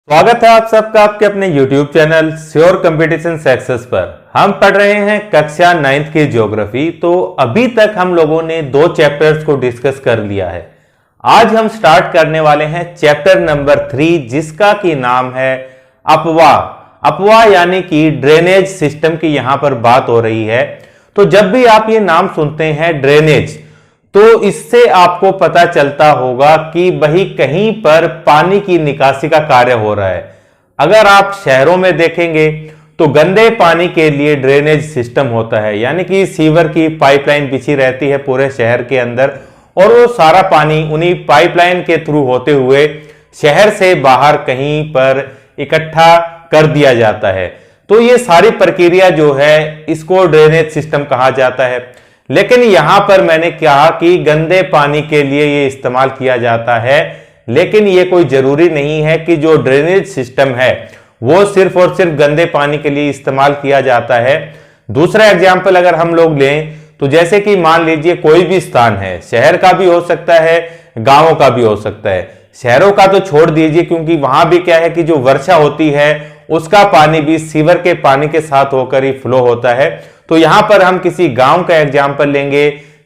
स्वागत है आप सबका आपके अपने YouTube channel sure competition success पर। हम पढ़ रहे हैं कक्षा 9th की ज्योग्राफी। तो अभी तक हम लोगों ने 2 चैप्टर्स को डिस्कस कर लिया है। आज हम स्टार्ट करने वाले हैं चैप्टर नंबर 3, जिसका की नाम है अपवाह। अपवाह यानी कि ड्रेनेज सिस्टम की यहां पर बात हो रही है। तो जब भी आप ये नाम सुनते हैं ड्रेनेज, तो इससे आपको पता चलता होगा कि वही कहीं पर पानी की निकासी का कार्य हो रहा है। अगर आप शहरों में देखेंगे तो गंदे पानी के लिए ड्रेनेज सिस्टम होता है, यानी कि सीवर की पाइपलाइन बिछी रहती है पूरे शहर के अंदर, और वो सारा पानी उन्हीं पाइपलाइन के थ्रू होते हुए शहर से बाहर कहीं पर इकट्ठा कर दिया जाता है। तो ये सारी प्रक्रिया जो है इसको ड्रेनेज सिस्टम कहा जाता है। लेकिन यहां पर मैंने कहा कि गंदे पानी के लिए ये इस्तेमाल किया जाता है, लेकिन ये कोई जरूरी नहीं है कि जो ड्रेनेज सिस्टम है वो सिर्फ और सिर्फ गंदे पानी के लिए इस्तेमाल किया जाता है। दूसरा एग्जाम्पल अगर हम लोग लें तो जैसे कि मान लीजिए कोई भी स्थान है, शहर का भी हो सकता है, गांवों का भी हो सकता है। शहरों का तो छोड़ दीजिए, क्योंकि वहां भी क्या है कि जो वर्षा होती है उसका पानी भी सीवर के पानी के साथ होकर ही फ्लो होता है। तो यहां पर हम किसी गांव का एग्जाम्पल लेंगे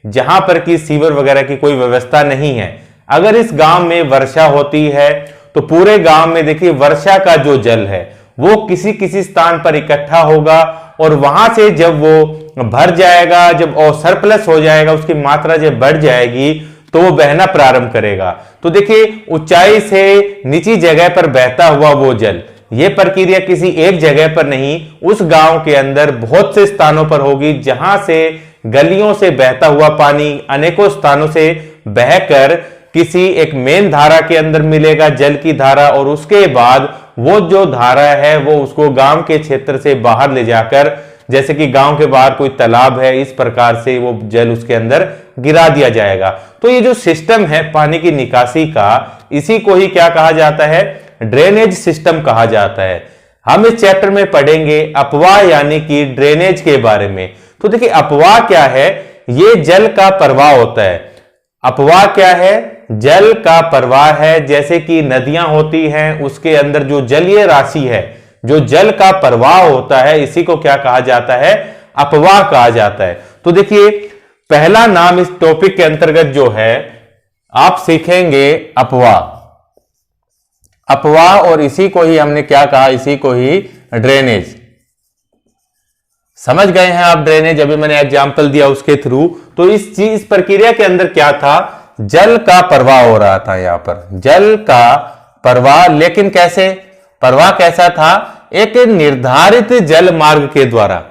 जहां पर कि सीवर वगैरह की कोई व्यवस्था नहीं है। अगर इस गांव में वर्षा होती है तो पूरे गांव में देखिए वर्षा का जो जल है वो किसी किसी स्थान पर इकट्ठा होगा, और वहां से जब वो भर जाएगा, जब और सरप्लस हो जाएगा, उसकी मात्रा जब बढ़ जाएगी तो वो बहना प्रारंभ करेगा। तो देखिए ऊंचाई से निची जगह पर बहता हुआ वो जल, ये प्रक्रिया किसी एक जगह पर नहीं, उस गांव के अंदर बहुत से स्थानों पर होगी, जहां से गलियों से बहता हुआ पानी अनेकों स्थानों से बहकर किसी एक मेन धारा के अंदर मिलेगा, जल की धारा, और उसके बाद वो जो धारा है वो उसको गांव के क्षेत्र से बाहर ले जाकर, जैसे कि गांव के बाहर कोई तालाब है, इस प्रकार से वो जल उसके अंदर गिरा दिया जाएगा। तो ये जो सिस्टम है पानी की निकासी का, इसी को ही क्या कहा जाता है? ड्रेनेज सिस्टम कहा जाता है। हम इस चैप्टर में पढ़ेंगे अपवाह यानी कि ड्रेनेज के बारे में। तो देखिए अपवाह क्या है? ये जल का प्रवाह होता है। अपवाह क्या है? जल का प्रवाह है। जैसे कि नदियां होती हैं, उसके अंदर जो जलीय राशि है, जो जल का प्रवाह होता है, इसी को क्या कहा जाता है? अपवाह कहा जाता है। तो देखिए पहला नाम इस टॉपिक के अंतर्गत जो है आप सीखेंगे अपवाह। अपवाह, और इसी को ही हमने क्या कहा? इसी को ही ड्रेनेज। समझ गए हैं आप ड्रेनेज? अभी मैंने एग्जाम्पल दिया उसके थ्रू। तो इस प्रक्रिया के अंदर क्या था? जल का प्रवाह हो रहा था, यहां पर जल का प्रवाह। लेकिन कैसे प्रवाह कैसा था? एक निर्धारित जल मार्ग के द्वारा।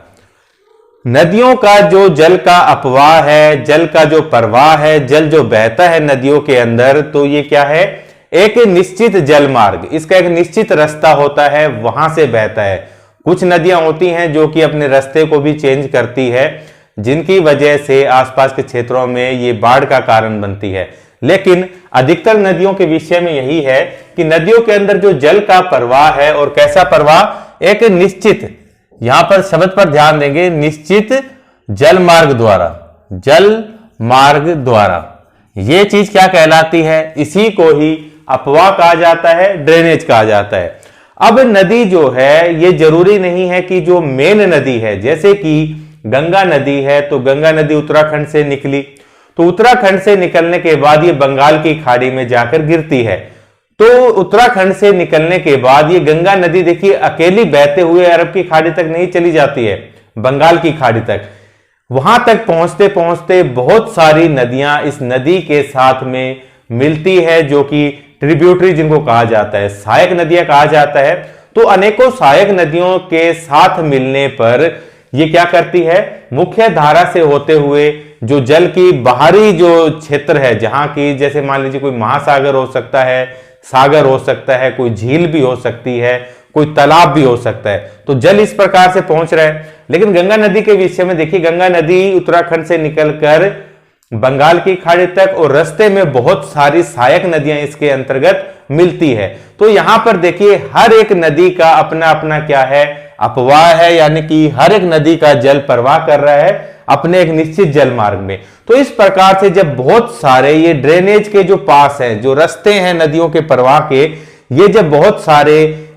नदियों का जो जल का अपवाह है, जल का जो प्रवाह है, जल जो बहता है नदियों के अंदर, तो ये क्या है? एक निश्चित जल मार्ग, इसका एक निश्चित रास्ता होता है, वहां से बहता है। कुछ नदियां होती हैं जो कि अपने रास्ते को भी चेंज करती है, जिनकी वजह से आसपास के क्षेत्रों में ये बाढ़ का कारण बनती है। लेकिन अधिकतर नदियों के विषय में यही है कि नदियों के अंदर जो जल का प्रवाह है, और कैसा प्रवाह? एक निश्चित, यहां पर शब्द पर ध्यान देंगे, निश्चित जल मार्ग द्वारा, जल मार्ग द्वारा। यह चीज क्या कहलाती है? इसी को ही अपवाह कहा जाता है, ड्रेनेज कहा जाता है। अब नदी जो है ये जरूरी नहीं है कि जो मेन नदी है, जैसे कि गंगा नदी है, तो गंगा नदी उत्तराखंड से निकली, तो उत्तराखंड से निकलने के बाद ये बंगाल की खाड़ी में जाकर गिरती है। तो उत्तराखंड से निकलने के बाद ये गंगा नदी देखिए अकेली बहते हुए अरब की खाड़ी तक नहीं चली जाती है, बंगाल की खाड़ी तक। वहां तक पहुंचते पहुंचते बहुत सारी नदियां इस नदी के साथ में मिलती है, जो कि ट्रिब्यूटरी जिनको कहा जाता है, सहायक नदियां कहा जाता है। तो अनेकों सहायक नदियों के साथ मिलने पर ये क्या करती है? मुख्य धारा से होते हुए जो जल की बाहरी जो क्षेत्र है, जहां की जैसे मान लीजिए कोई महासागर हो सकता है, सागर हो सकता है, कोई झील भी हो सकती है, कोई तालाब भी हो सकता है, तो जल इस प्रकार से पहुंच रहा है। लेकिन गंगा नदी के विषय में देखिए, गंगा नदी उत्तराखंड से निकलकर बंगाल की खाड़ी तक, और रास्ते में बहुत सारी सहायक नदियां इसके अंतर्गत मिलती है। तो यहां पर देखिए हर एक नदी का अपना अपना क्या है? अपवाह है, यानी कि हर एक नदी का जल प्रवाह कर रहा है अपने एक निश्चित जल मार्ग में। तो इस प्रकार से जब बहुत सारे ये ड्रेनेज के जो पास हैं, जो रास्ते हैं नदियों के प्रवाह के, ये जब बहुत सारे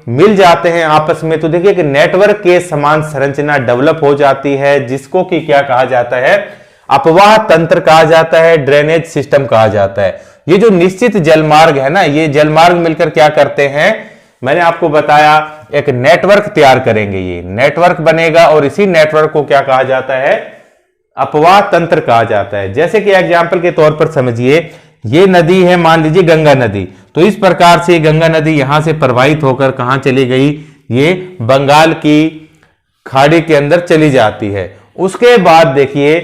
मिल जाते हैं आपस में तो देखिए कि नेटवर्क के समान संरचना डेवलप हो जाती है, जिसको कि क्या कहा जाता है, अपवाह तंत्र कहा जाता है, ड्रेनेज सिस्टम कहा जाता है। ये जो निश्चित जलमार्ग है ना, ये जलमार्ग मिलकर क्या करते हैं, मैंने आपको बताया एक नेटवर्क तैयार करेंगे, ये नेटवर्क बनेगा और इसी नेटवर्क को क्या कहा जाता है, अपवाह तंत्र कहा जाता है। जैसे कि एग्जाम्पल के तौर पर समझिए, ये नदी है, मान लीजिए गंगा नदी, तो इस प्रकार से गंगा नदी यहां से प्रवाहित होकर कहां चली गई, ये बंगाल की खाड़ी के अंदर चली जाती है। उसके बाद देखिए,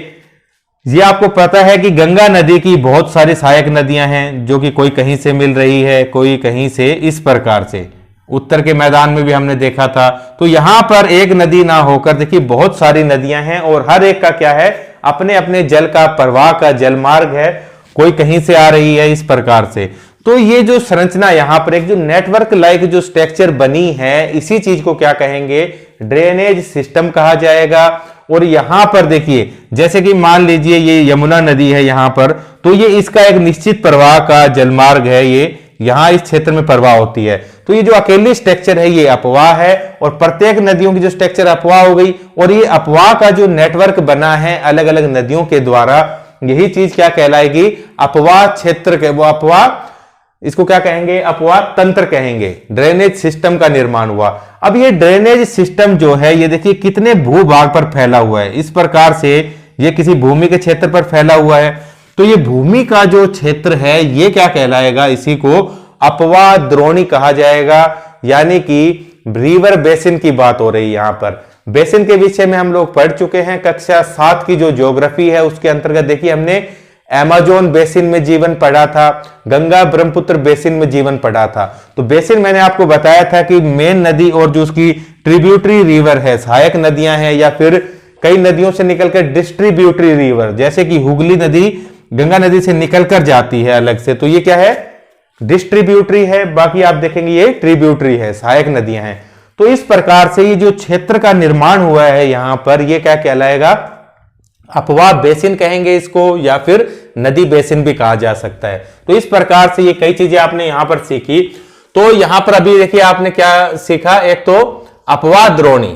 ये आपको पता है कि गंगा नदी की बहुत सारी सहायक नदियां हैं, जो कि कोई कहीं से मिल रही है, कोई कहीं से, इस प्रकार से उत्तर के मैदान में भी हमने देखा था। तो यहां पर एक नदी ना होकर देखिए बहुत सारी नदियां हैं और हर एक का क्या है, अपने अपने जल का प्रवाह का जलमार्ग है, कोई कहीं से आ रही है, इस प्रकार से। तो ये जो संरचना यहां पर एक जो नेटवर्क लाइक जो स्ट्रक्चर बनी है, इसी चीज को क्या कहेंगे, ड्रेनेज सिस्टम कहा जाएगा। और यहां पर देखिए, जैसे कि मान लीजिए ये यमुना नदी है यहां पर, तो ये इसका एक निश्चित प्रवाह का जलमार्ग है, ये यहां इस क्षेत्र में प्रवाह होती है। तो ये जो अकेली स्ट्रक्चर है ये अपवाह है, और प्रत्येक नदियों की जो स्ट्रक्चर अपवाह हो गई, और ये अपवाह का जो नेटवर्क बना है अलग अलग नदियों के द्वारा, यही चीज क्या कहलाएगी, अपवाह क्षेत्र के, वो अपवाह, इसको क्या कहेंगे, अपवाह तंत्र कहेंगे। ड्रेनेज सिस्टम का निर्माण हुआ। अब ये ड्रेनेज सिस्टम जो है, ये देखिए कितने भूभाग पर फैला हुआ है, इस प्रकार से ये किसी भूमि के क्षेत्र पर फैला हुआ है। तो ये भूमि का जो क्षेत्र है ये क्या कहलाएगा, इसी को अपवाह द्रोणी कहा जाएगा। यानी कि रिवर बेसिन की बात हो रही है यहां पर। बेसिन के विषय में हम लोग पढ़ चुके हैं, कक्षा 7 की जो ज्योग्राफी है उसके अंतर्गत देखिए हमने अमेज़न बेसिन में जीवन पढ़ा था, गंगा ब्रह्मपुत्र बेसिन में जीवन पढ़ा था। तो बेसिन मैंने आपको बताया था कि मेन नदी और जो उसकी ट्रिब्यूटरी रिवर है, सहायक नदियां हैं, या फिर कई नदियों से निकलकर डिस्ट्रीब्यूटरी रिवर, जैसे कि हुगली नदी गंगा नदी से निकलकर जाती है अलग से, तो ये क्या है, डिस्ट्रीब्यूटरी है। बाकी आप देखेंगे ये ट्रिब्यूटरी है, सहायक नदियां हैं। तो इस प्रकार से ये जो क्षेत्र का निर्माण हुआ है यहां पर, ये क्या कहलाएगा, अपवाह बेसिन कहेंगे इसको, या फिर नदी बेसिन भी कहा जा सकता है। तो इस प्रकार से ये कई चीजें आपने यहां पर सीखी। तो यहां पर अभी देखिए आपने क्या सीखा, एक तो अपवाह द्रोणी,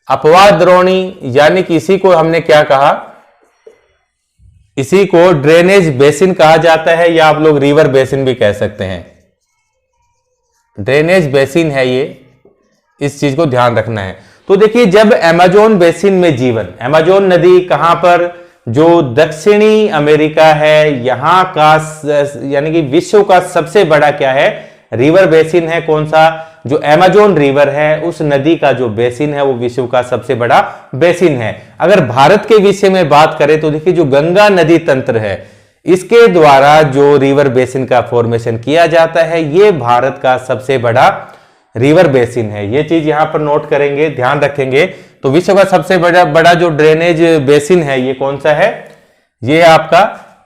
अपवाह द्रोणी यानी कि इसी को हमने क्या कहा, इसी को ड्रेनेज बेसिन कहा जाता है, या आप लोग रिवर बेसिन भी कह सकते हैं। ड्रेनेज बेसिन है ये, इस चीज को ध्यान रखना है। तो देखिए जब अमेज़न बेसिन में जीवन, अमेज़न नदी कहां पर, जो दक्षिणी अमेरिका है, यहां का यानी कि विश्व का सबसे बड़ा क्या है, रिवर बेसिन है। कौन सा, जो अमेज़न रिवर है, उस नदी का जो बेसिन है वो विश्व का सबसे बड़ा बेसिन है। अगर भारत के विषय में बात करें तो देखिए जो गंगा नदी तंत्र है, इसके द्वारा जो रिवर बेसिन का फॉर्मेशन किया जाता है, ये भारत का सबसे बड़ा रिवर बेसिन है। ये चीज यहां पर नोट करेंगे, ध्यान रखेंगे। तो विश्व का सबसे बड़ा जो ड्रेनेज बेसिन है ये कौन सा है, ये आपका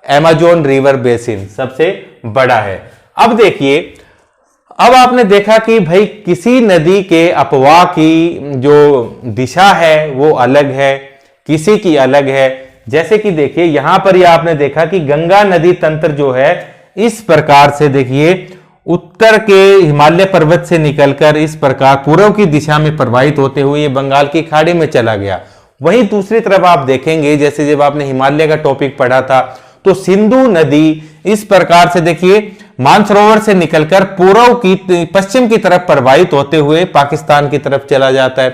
अमेज़न रिवर बेसिन सबसे बड़ा है। अब देखिए, अब आपने देखा कि भाई किसी नदी के अपवाह की जो दिशा है वो अलग है, किसी की अलग है। जैसे कि देखिए यहां पर ये आपने देखा कि गंगा नदी तंत्र जो है इस प्रकार से देखिए उत्तर के हिमालय पर्वत से निकलकर इस प्रकार पूर्व की दिशा में प्रवाहित होते हुए ये बंगाल की खाड़ी में चला गया। वहीं दूसरी तरफ आप देखेंगे, जैसे जब आपने हिमालय का टॉपिक पढ़ा था, तो सिंधु नदी इस प्रकार से देखिए मानसरोवर से निकलकर पूर्व की पश्चिम की तरफ प्रवाहित होते हुए पाकिस्तान की तरफ चला जाता है।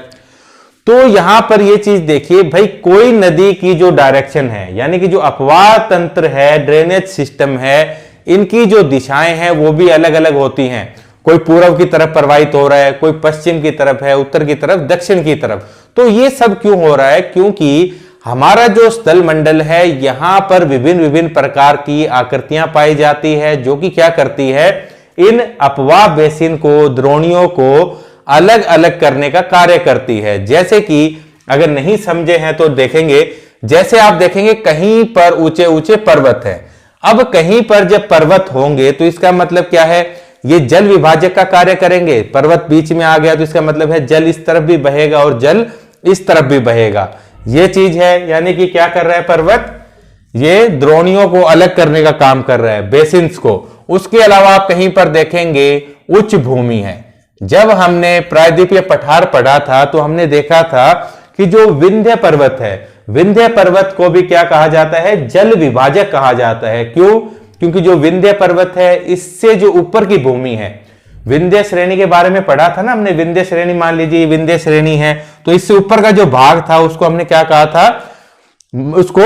तो यहां पर ये चीज देखिए भाई, कोई नदी की जो डायरेक्शन है, यानी कि जो अपवाह तंत्र है, ड्रेनेज सिस्टम है, इनकी जो दिशाएं हैं वो भी अलग अलग होती हैं। कोई पूर्व की तरफ प्रवाहित हो रहा है, कोई पश्चिम की तरफ है, उत्तर की तरफ, दक्षिण की तरफ। तो ये सब क्यों हो रहा है, क्योंकि हमारा जो स्थल मंडल है यहां पर विभिन्न विभिन्न प्रकार की आकृतियां पाई जाती है, जो कि क्या करती है, इन अपवाह बेसिन को, द्रोणियों को अलग अलग करने का कार्य करती है। जैसे कि अगर नहीं समझे हैं तो देखेंगे, जैसे आप देखेंगे कहीं पर ऊंचे ऊंचे पर्वत है। अब कहीं पर जब पर्वत होंगे तो इसका मतलब क्या है, ये जल विभाजक का कार्य करेंगे। पर्वत बीच में आ गया तो इसका मतलब है जल इस तरफ भी बहेगा और जल इस तरफ भी बहेगा। ये चीज है, यानी कि क्या कर रहा है पर्वत, ये द्रोणियों को अलग करने का काम कर रहा है, बेसिन्स को। उसके अलावा आप कहीं पर देखेंगे उच्च भूमि है। जब हमने प्रायद्वीपीय पठार पढ़ा था तो हमने देखा था कि जो विंध्य पर्वत है, विंध्य पर्वत को भी क्या कहा जाता है, जल विभाजक कहा जाता है। क्यों? क्योंकि जो विंध्य पर्वत है इससे जो ऊपर की भूमि है, विंध्य श्रेणी के बारे में पढ़ा था ना हमने, विंध्य श्रेणी मान लीजिए विंध्य श्रेणी है, तो इससे ऊपर का जो भाग था उसको हमने क्या कहा था, उसको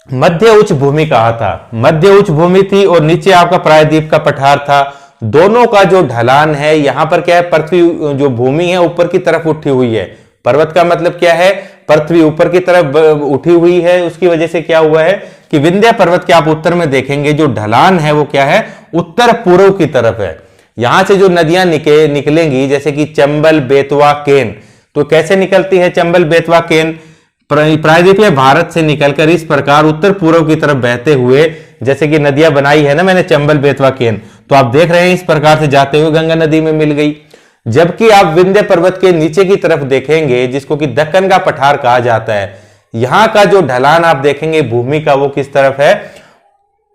मध्य उच्च भूमि कहा था। मध्य उच्च भूमि थी और नीचे आपका प्रायद्वीप का पठार था। दोनों का जो ढलान है, यहां पर क्या है, पृथ्वी जो भूमि है ऊपर की तरफ उठी हुई है। पर्वत का मतलब क्या है, पृथ्वी ऊपर की तरफ उठी हुई है। उसकी वजह से क्या हुआ है कि विंध्य पर्वत के आप उत्तर में देखेंगे जो ढलान है वो क्या है, उत्तर पूर्व की तरफ है। यहां से जो नदियां निकलेंगी जैसे कि चंबल, बेतवा, केन, तो कैसे निकलती है चंबल, बेतवा, केन, प्रायद्वीपीय भारत से निकलकर इस प्रकार उत्तर पूर्व की तरफ बहते हुए, जैसे कि नदियां बनाई है ना मैंने, चंबल, बेतवा, केन, तो आप देख रहे हैं इस प्रकार से जाते हुए गंगा नदी में मिल गई। जबकि आप विंध्य पर्वत के नीचे की तरफ देखेंगे जिसको कि दक्कन का पठार कहा जाता है, यहां का जो ढलान आप देखेंगे भूमि का वो किस तरफ है,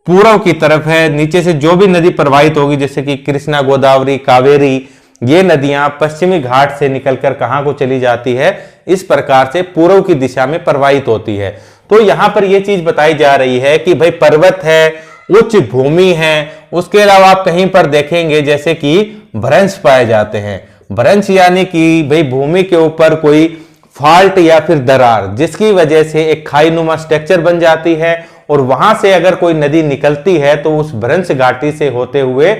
पूर्व की तरफ है। नीचे से जो भी नदी प्रवाहित होगी जैसे कि कृष्णा, गोदावरी, कावेरी, ये नदियां पश्चिमी घाट से निकलकर कहां को चली जाती है, इस प्रकार से पूर्व की दिशा में प्रवाहित होती है। तो यहां पर यह चीज बताई जा रही है कि भाई पर्वत है, उच्च भूमि है, उसके अलावा आप कहीं पर देखेंगे जैसे कि भ्रंश पाए जाते हैं। भ्रंश यानी कि भाई भूमि के ऊपर कोई फॉल्ट या फिर दरार, जिसकी वजह से एक खाईनुमा स्ट्रक्चर बन जाती है और वहां से अगर कोई नदी निकलती है तो उस भ्रंश घाटी से होते हुए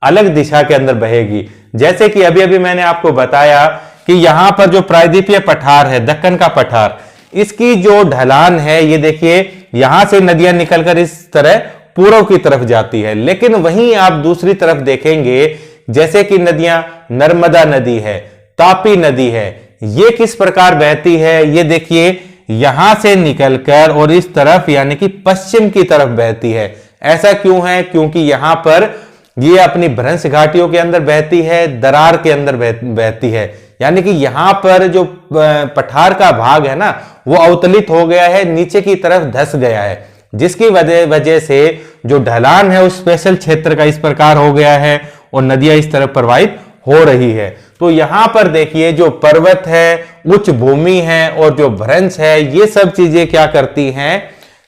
अलग दिशा के अंदर बहेगी। जैसे कि अभी अभी मैंने आपको बताया कि यहां पर जो प्रायद्वीपीय पठार है, दक्कन का पठार, इसकी जो ढलान है ये देखिए, यहां से नदियां निकलकर इस तरह पूर्व की तरफ जाती है। लेकिन वहीं आप दूसरी तरफ देखेंगे जैसे कि नदियां, नर्मदा नदी है, तापी नदी है, ये किस प्रकार बहती है, ये देखिए यहां से निकलकर और इस तरफ यानी कि पश्चिम की तरफ बहती है। ऐसा क्यों है? क्योंकि यहां पर ये अपनी भ्रंश घाटियों के अंदर बहती है, दरार के अंदर बहती है, यानी कि यहां पर जो पठार का भाग है ना वो अवतलित हो गया है, नीचे की तरफ धंस गया है, जिसकी वजह से जो ढलान है उस स्पेशल क्षेत्र का इस प्रकार हो गया है और नदियां इस तरफ प्रवाहित हो रही है। तो यहां पर देखिए जो पर्वत है, उच्च भूमि है और जो भ्रंश है, ये सब चीजें क्या करती हैं,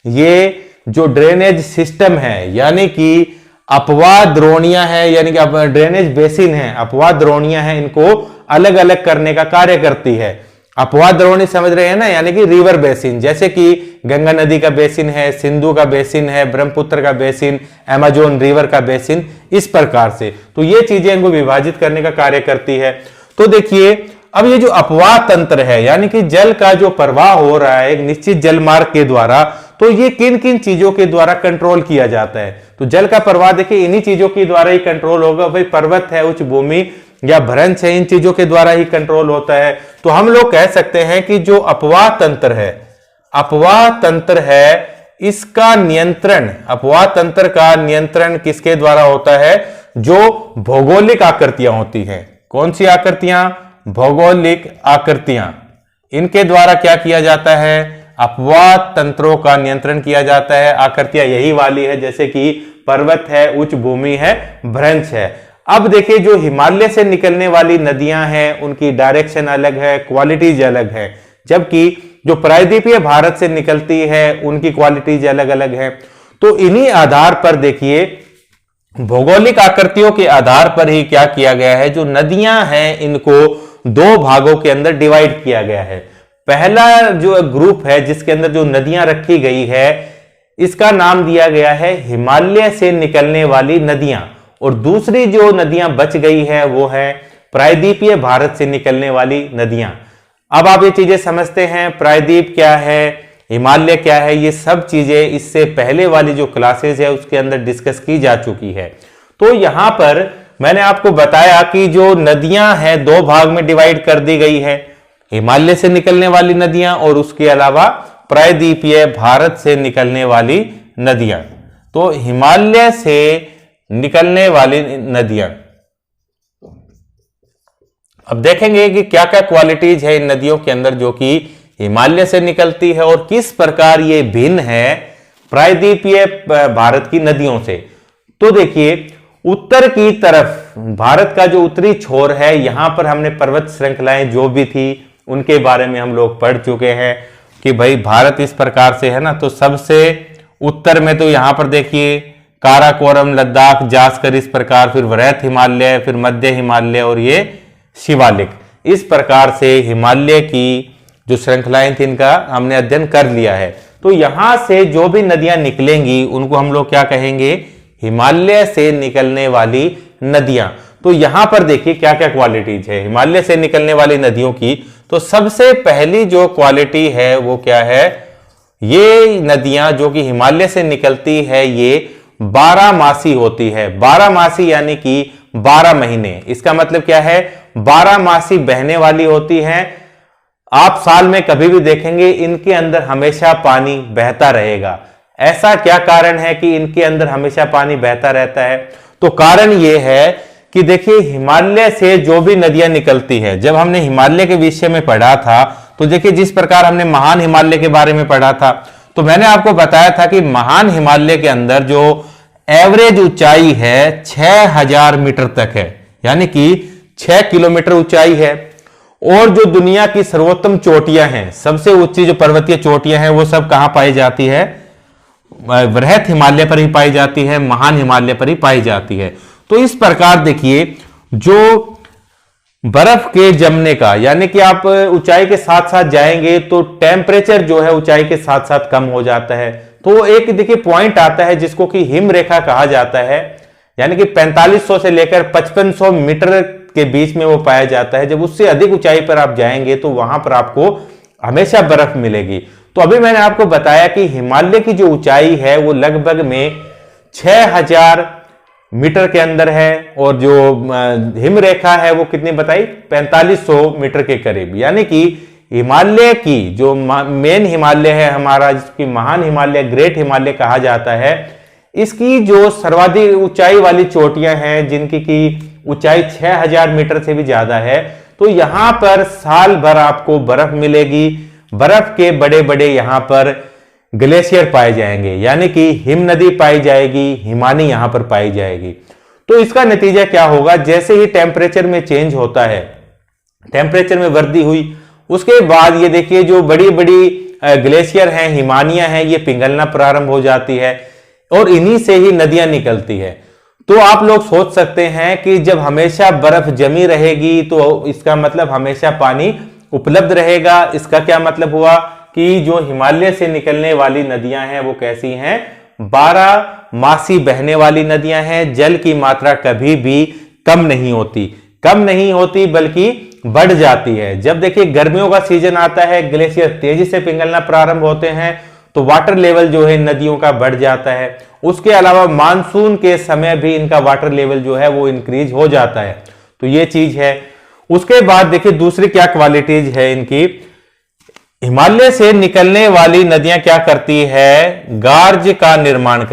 ये जो ड्रेनेज सिस्टम है यानी कि अपवाह द्रोणियां है, यानी कि ड्रेनेज बेसिन है, अपवाह द्रोणियां है, इनको अलग अलग करने का कार्य करती है। अपवाह द्रोणी समझ रहे हैं ना, यानी कि रिवर बेसिन, जैसे कि गंगा नदी का बेसिन है, सिंधु का बेसिन है, ब्रह्मपुत्र का बेसिन, अमेजोन रिवर का बेसिन, इस प्रकार से। तो ये चीजें इनको विभाजित करने का कार्य करती है। तो देखिए अब ये जो अपवाह तंत्र है यानी कि जल का जो प्रवाह हो रहा है एक निश्चित जल मार्ग के द्वारा, तो ये किन किन चीजों के द्वारा कंट्रोल किया जाता है। तो जल का प्रवाह देखिए इन्हीं चीजों के द्वारा ही कंट्रोल होगा। भाई पर्वत है, उच्च भूमि या भ्रंश है, इन चीजों के द्वारा ही कंट्रोल होता है। तो हम लोग कह सकते हैं कि जो अपवाह तंत्र है, अपवाह तंत्र है, इसका नियंत्रण, अपवाह तंत्र का नियंत्रण किसके द्वारा होता है, जो भौगोलिक आकृतियां होती हैं। कौन सी आकृतियां? भौगोलिक आकृतियां, इनके द्वारा क्या किया जाता है, अपवाह तंत्रों का नियंत्रण किया जाता है। आकृतियां यही वाली है जैसे कि पर्वत है, उच्च भूमि है, भ्रंश है। अब देखिए जो हिमालय से निकलने वाली नदियां हैं उनकी डायरेक्शन अलग है, क्वालिटीज अलग है, जबकि जो प्रायद्वीपीय भारत से निकलती है उनकी क्वालिटीज अलग अलग है। तो इन्हीं आधार पर देखिए भौगोलिक आकृतियों के आधार पर ही क्या किया गया है, जो नदियां हैं इनको दो भागों के अंदर डिवाइड किया गया है। पहला जो ग्रुप है जिसके अंदर जो नदियां रखी गई है इसका नाम दिया गया है हिमालय से निकलने वाली नदियां, और दूसरी जो नदियां बच गई है वो है प्रायद्वीपीय भारत से निकलने वाली नदियां। अब आप ये चीजें समझते हैं, प्रायद्वीप क्या है, हिमालय क्या है, ये सब चीजें इससे पहले वाली जो क्लासेस है उसके अंदर डिस्कस की जा चुकी है। तो यहां पर मैंने आपको बताया कि जो नदियां हैं दो भाग में डिवाइड कर दी गई है, हिमालय से निकलने वाली नदियां और उसके अलावा प्रायद्वीपीय भारत से निकलने वाली नदियां। तो हिमालय से निकलने वाली नदियां, अब देखेंगे कि क्या क्या क्वालिटीज है इन नदियों के अंदर जो कि हिमालय से निकलती है और किस प्रकार ये भिन्न है प्रायद्वीपीय भारत की नदियों से। तो देखिए उत्तर की तरफ भारत का जो उत्तरी छोर है, यहां पर हमने पर्वत श्रृंखलाएं जो भी थी उनके बारे में हम लोग पढ़ चुके हैं कि भाई भारत इस प्रकार से है ना। तो सबसे उत्तर में तो यहां पर देखिए काराकोरम, लद्दाख, जास्कर इस प्रकार, फिर वृहत हिमालय, फिर मध्य हिमालय और ये शिवालिक। इस प्रकार से हिमालय की जो श्रृंखलाएं थी इनका हमने अध्ययन कर लिया है। तो यहां से जो भी नदियां निकलेंगी उनको हम लोग क्या कहेंगे, हिमालय से निकलने वाली नदियां। तो यहां पर देखिए क्या क्या क्वालिटीज है हिमालय से निकलने वाली नदियों की। तो सबसे पहली जो क्वालिटी है वो क्या है, ये नदियां जो कि हिमालय से निकलती है ये 12 मासी होती है। 12 मासी यानी कि 12 महीने। इसका मतलब क्या है, 12 मासी बहने वाली होती हैं। आप साल में कभी भी देखेंगे इनके अंदर हमेशा पानी बहता रहेगा। ऐसा क्या कारण है कि इनके अंदर हमेशा पानी बहता रहता है? तो कारण यह है कि देखिए हिमालय से जो भी नदियां निकलती है, जब हमने हिमालय के विषय में पढ़ा था तो देखिए जिस प्रकार हमने महान हिमालय के बारे में पढ़ा था, तो मैंने आपको बताया था कि महान हिमालय के अंदर जो एवरेज ऊंचाई है 6000 मीटर तक है, यानी कि 6 किलोमीटर ऊंचाई है। और जो दुनिया की सर्वोत्तम चोटियां हैं, सबसे ऊंची जो पर्वतीय चोटियां हैं वो सब कहां पाई जाती है, वृहत हिमालय पर ही पाई जाती है, महान हिमालय पर ही पाई जाती है। तो इस प्रकार देखिए जो बर्फ के जमने का, यानी कि आप ऊंचाई के साथ साथ जाएंगे तो टेम्परेचर जो है ऊंचाई के साथ साथ कम हो जाता है। तो एक देखिए पॉइंट आता है जिसको कि हिम रेखा कहा जाता है, यानी कि 4500 से लेकर 5500 मीटर के बीच में वो पाया जाता है। जब उससे अधिक ऊंचाई पर आप जाएंगे तो वहां पर आपको हमेशा बर्फ मिलेगी। तो अभी मैंने आपको बताया कि हिमालय की जो ऊंचाई है वो लगभग में 6000 मीटर के अंदर है, और जो हिम रेखा है वो कितनी बताई, 4500 मीटर के करीब। यानी कि हिमालय की जो मेन हिमालय है हमारा, जिसकी महान हिमालय, ग्रेट हिमालय कहा जाता है, इसकी जो सर्वाधिक ऊंचाई वाली चोटियां हैं जिनकी की ऊंचाई 6000 मीटर से भी ज्यादा है, तो यहां पर साल भर आपको बर्फ मिलेगी। बर्फ के बड़े बड़े यहां पर ग्लेशियर पाए जाएंगे, यानी कि हिम नदी पाई जाएगी, हिमानी यहां पर पाई जाएगी। तो इसका नतीजा क्या होगा, जैसे ही टेम्परेचर में चेंज होता है, टेम्परेचर में वृद्धि हुई, उसके बाद ये देखिए जो बड़ी बड़ी ग्लेशियर हैं, हिमानियां हैं, ये पिघलना प्रारंभ हो जाती है और इन्हीं से ही नदियां निकलती है। तो आप लोग सोच सकते हैं कि जब हमेशा बर्फ जमी रहेगी तो इसका मतलब हमेशा पानी उपलब्ध रहेगा। इसका क्या मतलब हुआ कि जो हिमालय से निकलने वाली नदियां हैं वो कैसी हैं, 12 मासी बहने वाली नदियां हैं। जल की मात्रा कभी भी कम नहीं होती बल्कि बढ़ जाती है। जब देखिए गर्मियों का सीजन आता है, ग्लेशियर तेजी से पिघलना प्रारंभ होते हैं, तो वाटर लेवल जो है नदियों का बढ़ जाता है। उसके अलावा मानसून के समय भी इनका वाटर लेवल जो है वो इंक्रीज हो जाता है। तो ये चीज है। उसके बाद देखिए दूसरी क्या क्वालिटीज है इनकी, हिमालय से निकलने वाली नदियां क्या करती है, गार्ज का निर्माण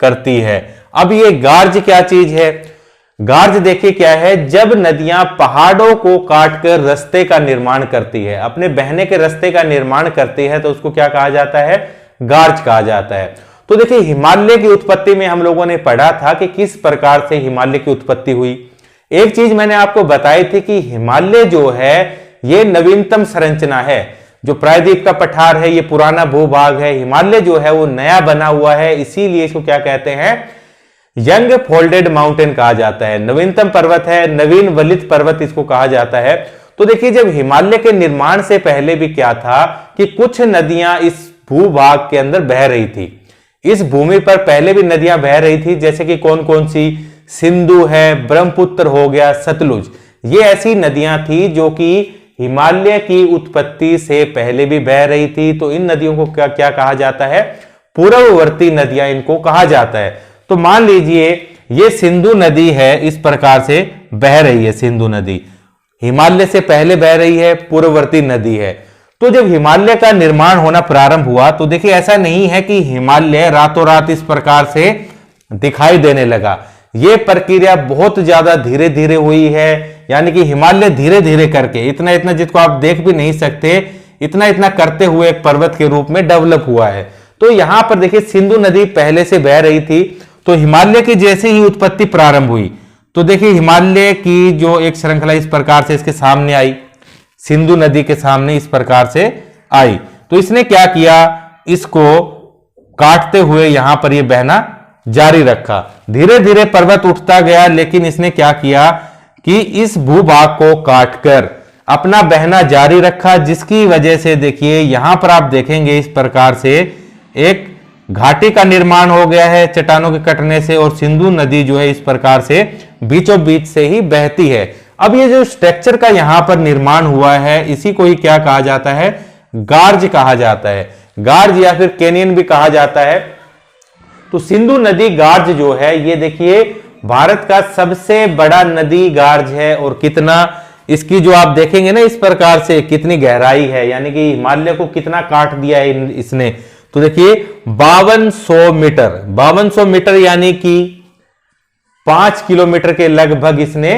करती है। अब ये गार्ज क्या चीज है, गार्ज देखिए क्या है, जब नदियां पहाड़ों को काटकर रास्ते का निर्माण करती है, अपने बहने के रास्ते का निर्माण करती है, तो उसको क्या कहा जाता है, गार्ज कहा जाता है। तो देखिए हिमालय की उत्पत्ति में हम लोगों ने पढ़ा था कि किस प्रकार से हिमालय की उत्पत्ति हुई। एक चीज मैंने आपको बताई थी कि हिमालय जो है ये नवीनतम संरचना है। जो प्रायद्वीप का पठार है ये पुराना भूभाग है, हिमालय जो है वो नया बना हुआ है, इसीलिए इसको क्या कहते हैं, यंग फोल्डेड माउंटेन कहा जाता है। नवीनतम पर्वत है, नवीन वलित पर्वत इसको कहा जाता है। तो देखिए जब हिमालय के निर्माण से पहले भी क्या था कि कुछ नदियां इस भूभाग के अंदर बह रही थी, इस भूमि पर पहले भी नदियां बह रही थी, जैसे कि कौन कौन सी, सिंधु है, ब्रह्मपुत्र हो गया, सतलुज, ये ऐसी नदियां थी जो कि हिमालय की उत्पत्ति से पहले भी बह रही थी। तो इन नदियों को क्या क्या कहा जाता है, पूर्ववर्ती नदियां इनको कहा जाता है। तो मान लीजिए ये सिंधु नदी है, इस प्रकार से बह रही है, सिंधु नदी हिमालय से पहले बह रही है, पूर्ववर्ती नदी है। तो जब हिमालय का निर्माण होना प्रारंभ हुआ तो देखिए ऐसा नहीं है कि हिमालय रातों रात इस प्रकार से दिखाई देने लगा। यह प्रक्रिया बहुत ज्यादा धीरे धीरे हुई है, यानी कि हिमालय धीरे धीरे करके इतना इतना, जिसको आप देख भी नहीं सकते, इतना इतना करते हुए एक पर्वत के रूप में डेवलप हुआ है। तो यहां पर देखिए सिंधु नदी पहले से बह रही थी, तो हिमालय की जैसे ही उत्पत्ति प्रारंभ हुई तो देखिए हिमालय की जो एक श्रृंखला इस प्रकार से इसके सामने आई, सिंधु नदी के सामने इस प्रकार से आई। तो इसने क्या किया, इसको काटते हुए यहां पर यह बहना जारी रखा। धीरे धीरे पर्वत उठता गया, लेकिन इसने क्या किया कि इस भूभाग को काटकर अपना बहना जारी रखा, जिसकी वजह से देखिए यहां पर आप देखेंगे इस प्रकार से एक घाटी का निर्माण हो गया है चट्टानों के कटने से, और सिंधु नदी जो है इस प्रकार से बीचों बीच से ही बहती है। अब ये जो स्ट्रक्चर का यहां पर निर्माण हुआ है, इसी को ही क्या कहा जाता है, गार्ज कहा जाता है। गार्ज या फिर कैनियन भी कहा जाता है। तो सिंधु नदी गार्ज जो है, ये देखिए भारत का सबसे बड़ा नदी गार्ज है, और कितना इसकी जो आप देखेंगे ना इस प्रकार से कितनी गहराई है, यानी कि हिमालय को कितना काट दिया है इसने। तो देखिए 5200 मीटर, 5200 मीटर यानी कि 5 किलोमीटर के लगभग इसने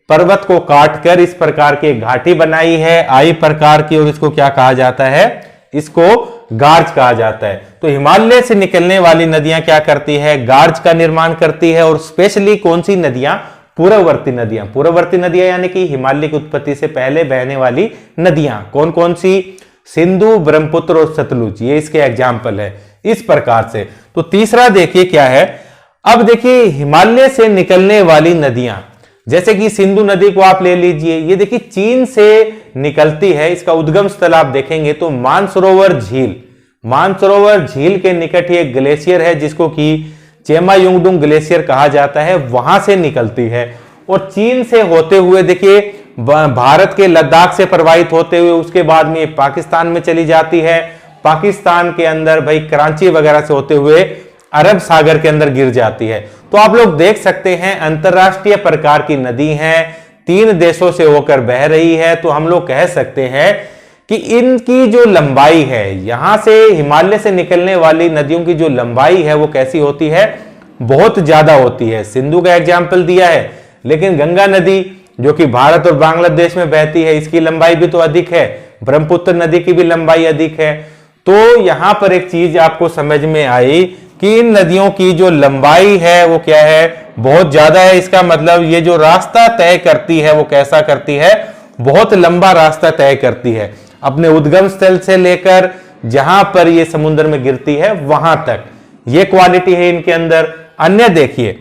पर्वत को काटकर इस प्रकार की घाटी बनाई है, आई प्रकार की, और इसको क्या कहा जाता है, इसको गार्ज कहा जाता है। तो हिमालय से निकलने वाली नदियां क्या करती है, गार्ज का निर्माण करती है। और स्पेशली कौन सी नदियां, पूर्ववर्ती नदियां। पूर्ववर्ती नदियां यानी कि हिमालय की उत्पत्ति से पहले बहने वाली नदियां कौन कौन सी, सिंधु, ब्रह्मपुत्र और सतलुज, ये इसके एग्जाम्पल है इस प्रकार से। तो तीसरा देखिए क्या है, अब देखिए हिमालय से निकलने वाली नदियां, जैसे कि सिंधु नदी को आप ले लीजिए, ये देखिए चीन से निकलती है। इसका उद्गम स्थल आप देखेंगे तो मानसरोवर झील, मानसरोवर झील के निकट ही एक ग्लेशियर है जिसको कि चेमायुंगडुंग ग्लेशियर कहा जाता है, वहां से निकलती है। और चीन से होते हुए देखिए भारत के लद्दाख से प्रवाहित होते हुए उसके बाद में पाकिस्तान में चली जाती है। पाकिस्तान के अंदर भाई कराची वगैरह से होते हुए अरब सागर के अंदर गिर जाती है। तो आप लोग देख सकते हैं अंतरराष्ट्रीय प्रकार की नदी है, 3 देशों से होकर बह रही है। तो हम लोग कह सकते हैं कि इनकी जो लंबाई है, यहां से हिमालय से निकलने वाली नदियों की जो लंबाई है वो कैसी होती है, बहुत ज्यादा होती है। सिंधु का एग्जाम्पल दिया है, लेकिन गंगा नदी जो कि भारत और बांग्लादेश में बहती है, इसकी लंबाई भी तो अधिक है। ब्रह्मपुत्र नदी की भी लंबाई अधिक है। तो यहां पर एक चीज आपको समझ में आई कि इन नदियों की जो लंबाई है वो क्या है, बहुत ज्यादा है। इसका मतलब ये जो रास्ता तय करती है वो कैसा करती है, बहुत लंबा रास्ता तय करती है, अपने उद्गम स्थल से लेकर जहां पर ये समुद्र में गिरती है वहां तक। ये क्वालिटी है इनके अंदर। अन्य देखिए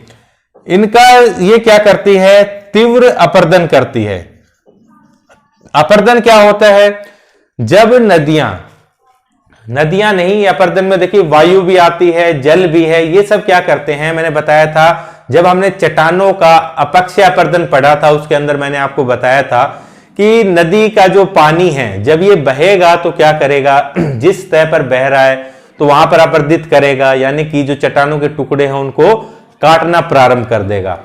इनका ये क्या करती है, तीव्र अपरदन करती है। अपरदन क्या होता है, जब नदियां नहीं, अपरदन में देखिए वायु भी आती है, जल भी है, ये सब क्या करते हैं, मैंने बताया था जब हमने चट्टानों का अपक्षय अपरदन पढ़ा था, उसके अंदर मैंने आपको बताया था कि नदी का जो पानी है जब ये बहेगा तो क्या करेगा, जिस सतह पर बह रहा है तो वहां पर अपरदित करेगा, यानी कि जो चट्टानों के टुकड़े हैं उनको काटना प्रारंभ कर देगा।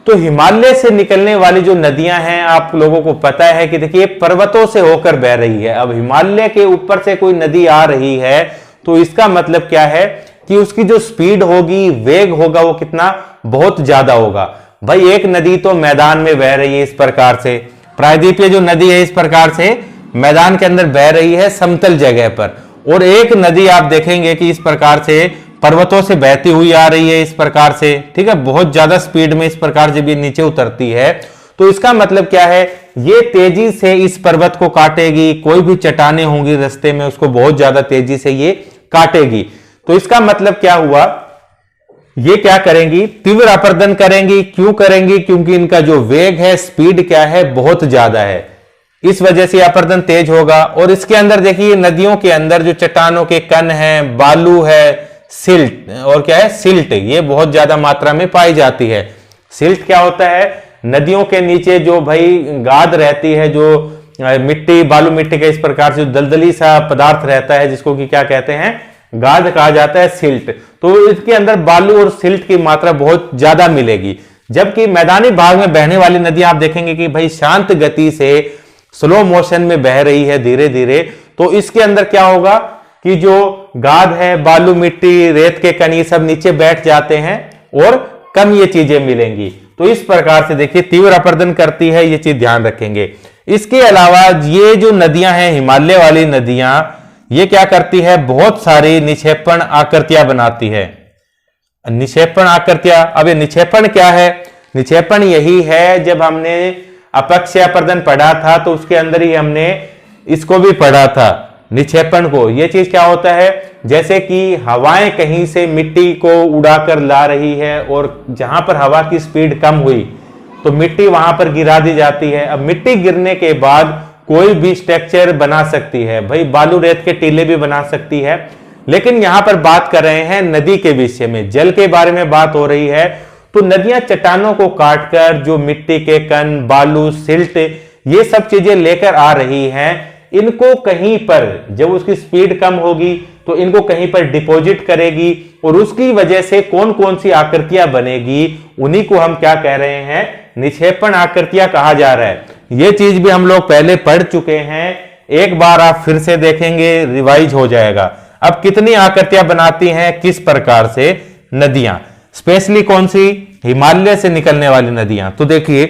तो हिमालय से निकलने वाली जो नदियां हैं, आप लोगों को पता है कि देखिए पर्वतों से होकर बह रही है। अब हिमालय के ऊपर से कोई नदी आ रही है तो इसका मतलब क्या है कि उसकी जो स्पीड होगी, वेग होगा, वो कितना, बहुत ज्यादा होगा। भाई एक नदी तो मैदान में बह रही है इस प्रकार से, प्रायद्वीपीय जो नदी है इस प्रकार से मैदान के अंदर बह रही है समतल जगह पर, और एक नदी आप देखेंगे कि इस प्रकार से पर्वतों से बहती हुई आ रही है इस प्रकार से, ठीक है, बहुत ज्यादा स्पीड में इस प्रकार जब ये नीचे उतरती है तो इसका मतलब क्या है, ये तेजी से इस पर्वत को काटेगी। कोई भी चट्टानें होंगी रास्ते में उसको बहुत ज्यादा तेजी से ये काटेगी। तो इसका मतलब क्या हुआ, ये क्या करेंगी, तीव्र अपरदन करेंगी। क्यों करेंगी, क्योंकि इनका जो वेग है, स्पीड क्या है, बहुत ज्यादा है, इस वजह से अपरदन तेज होगा। और इसके अंदर देखिए नदियों के अंदर जो चट्टानों के कण हैं, बालू है, सिल्ट, और क्या है, सिल्ट, ये बहुत ज्यादा मात्रा में पाई जाती है। सिल्ट क्या होता है, नदियों के नीचे जो भाई गाद रहती है, जो मिट्टी, बालू मिट्टी का इस प्रकार से दलदली सा पदार्थ रहता है जिसको कि क्या कहते हैं, गाद कहा जाता है, सिल्ट। तो इसके अंदर बालू और सिल्ट की मात्रा बहुत ज्यादा मिलेगी। जबकि मैदानी भाग में बहने वाली नदियां आप देखेंगे कि भाई शांत गति से स्लो मोशन में बह रही है धीरे धीरे, तो इसके अंदर क्या होगा कि जो गाद है, बालू, मिट्टी, रेत के कण, ये सब नीचे बैठ जाते हैं और कम ये चीजें मिलेंगी। तो इस प्रकार से देखिए तीव्र अपरदन करती है, ये चीज ध्यान रखेंगे। इसके अलावा ये जो नदियां हैं, हिमालय वाली नदियां, ये क्या करती है, बहुत सारी निक्षेपण आकृतियां बनाती है। निक्षेपण आकृतियां, अब ये निक्षेपण क्या है? निक्षेपण यही है, जब हमने अपक्षय अपर्दन पढ़ा था तो उसके अंदर ही हमने इसको भी पढ़ा था, निक्षेपण को। ये चीज क्या होता है, जैसे कि हवाएं कहीं से मिट्टी को उड़ाकर ला रही है और जहां पर हवा की स्पीड कम हुई तो मिट्टी वहां पर गिरा दी जाती है। अब मिट्टी गिरने के बाद कोई भी स्ट्रक्चर बना सकती है, भाई बालू रेत के टीले भी बना सकती है, लेकिन यहां पर बात कर रहे हैं नदी के विषय में, जल के बारे में बात हो रही है। तो नदियां चट्टानों को काटकर जो मिट्टी के कण, बालू, सिल्ट, ये सब चीजें लेकर आ रही हैं। इनको कहीं पर जब उसकी स्पीड कम होगी तो इनको कहीं पर डिपॉजिट करेगी और उसकी वजह से कौन कौन सी आकृतियां बनेगी, उन्हीं को हम क्या कह रहे हैं, निक्षेपण आकृतियां कहा जा रहा है। यह चीज भी हम लोग पहले पढ़ चुके हैं, एक बार आप फिर से देखेंगे, रिवाइज हो जाएगा। अब कितनी आकृतियां बनाती हैं, किस प्रकार से नदियां, स्पेशली कौन सी, हिमालय से निकलने वाली नदियां। तो देखिए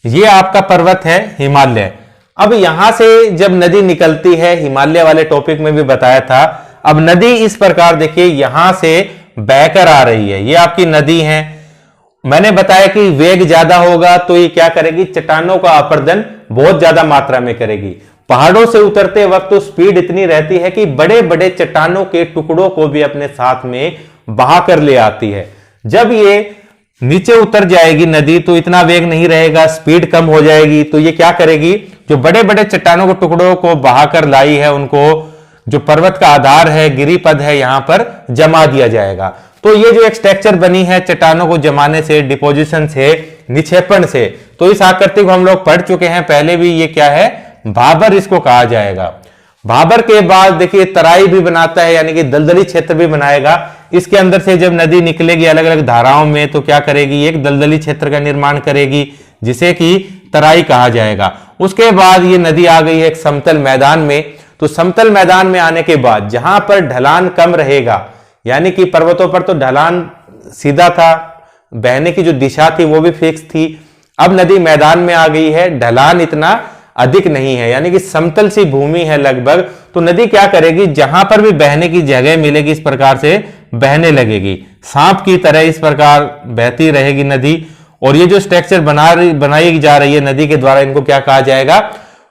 ये आपका पर्वत है हिमालय। अब यहां से जब नदी निकलती है, हिमालय वाले टॉपिक में भी बताया था, अब नदी इस प्रकार देखिए यहां से बहकर आ रही है, ये आपकी नदी है। मैंने बताया कि वेग ज्यादा होगा तो ये क्या करेगी, चट्टानों का अपर्दन बहुत ज्यादा मात्रा में करेगी। पहाड़ों से उतरते वक्त तो स्पीड इतनी रहती है कि बड़े बड़े चट्टानों के टुकड़ों को भी अपने साथ में बहा कर ले आती है। जब ये नीचे उतर जाएगी नदी तो इतना वेग नहीं रहेगा, स्पीड कम हो जाएगी, तो ये क्या करेगी, जो बड़े बड़े चट्टानों के टुकड़ों को बहाकर लाई है उनको जो पर्वत का आधार है, गिरिपद है, यहां पर जमा दिया जाएगा। तो ये जो एक स्ट्रक्चर बनी है चट्टानों को जमाने से, डिपोजिशन से, निक्षेपण से, तो इस आकृति को हम लोग पढ़ चुके हैं पहले भी। ये क्या है, भाबर इसको कहा जाएगा। भाबर के बाद देखिए तराई भी बनाता है, यानी कि दलदली क्षेत्र भी बनाएगा। इसके अंदर से जब नदी निकलेगी अलग अलग धाराओं में तो क्या करेगी, एक दलदली क्षेत्र का निर्माण करेगी जिसे कि तराई कहा जाएगा। उसके बाद ये नदी आ गई है एक समतल मैदान में। तो समतल मैदान में आने के बाद जहां पर ढलान कम रहेगा, यानी कि पर्वतों पर तो ढलान सीधा था, बहने की जो दिशा थी वो भी फिक्स थी। अब नदी मैदान में आ गई है, ढलान इतना अधिक नहीं है, यानी कि समतल सी भूमि है लगभग। तो नदी क्या करेगी, जहां पर भी बहने की जगह मिलेगी इस प्रकार से बहने लगेगी, सांप की तरह इस प्रकार बहती रहेगी नदी। और ये जो स्ट्रक्चर बनाई जा रही है नदी के द्वारा, इनको क्या कहा जाएगा,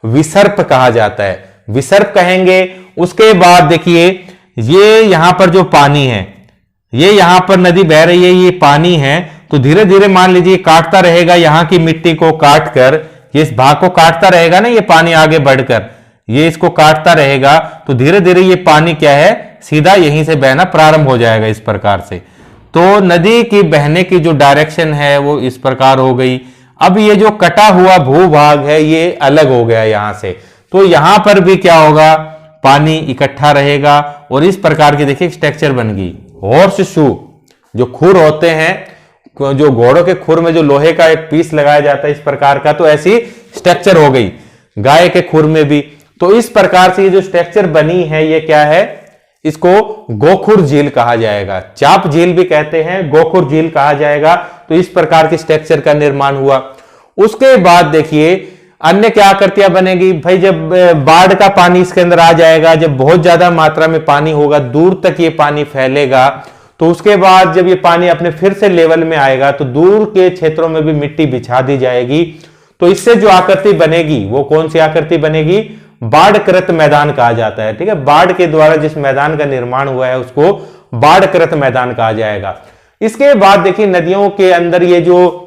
विसर्प कहा जाता है, विसर्प कहेंगे। उसके बाद देखिए ये यहां पर जो पानी है, ये यहां पर नदी बह रही है, ये पानी है, तो धीरे धीरे मान लीजिए काटता रहेगा, यहां की मिट्टी को काट कर, ये इस भाग को काटता रहेगा ना, ये पानी आगे बढ़कर ये इसको काटता रहेगा, तो धीरे धीरे ये पानी क्या है, सीधा यहीं से बहना प्रारंभ हो जाएगा इस प्रकार से। तो नदी की बहने की जो डायरेक्शन है वो इस प्रकार हो गई। अब ये जो कटा हुआ भूभाग है ये अलग हो गया यहां से, तो यहां पर भी क्या होगा, पानी इकट्ठा रहेगा और इस प्रकार की देखिए स्ट्रक्चर बन गई। हॉर्स शू जो खुर होते हैं, जो घोड़ों के खुर में जो लोहे का एक पीस लगाया जाता है इस प्रकार का, तो ऐसी स्ट्रक्चर हो गई गाय के खुर में भी। तो इस प्रकार से ये जो स्ट्रक्चर बनी है ये क्या है, इसको गोखुर झील कहा जाएगा, चाप झील भी कहते हैं, गोखुर झील कहा जाएगा। तो इस प्रकार के स्ट्रक्चर का निर्माण हुआ। उसके बाद देखिए अन्य क्या आकृतियां बनेगी, भाई जब बाढ़ का पानी इसके अंदर आ जाएगा, जब बहुत ज्यादा मात्रा में पानी होगा, दूर तक ये पानी फैलेगा, तो उसके बाद जब ये पानी अपने फिर से लेवल में आएगा तो दूर के क्षेत्रों में भी मिट्टी बिछा दी जाएगी। तो इससे जो आकृति बनेगी वो कौन सी आकृति बनेगी, बाढ़कृत मैदान कहा जाता है। ठीक है, बाढ़ के द्वारा जिस मैदान का निर्माण हुआ है उसको बाढ़कृत मैदान कहा जाएगा। इसके बाद देखिए नदियों के अंदर ये जो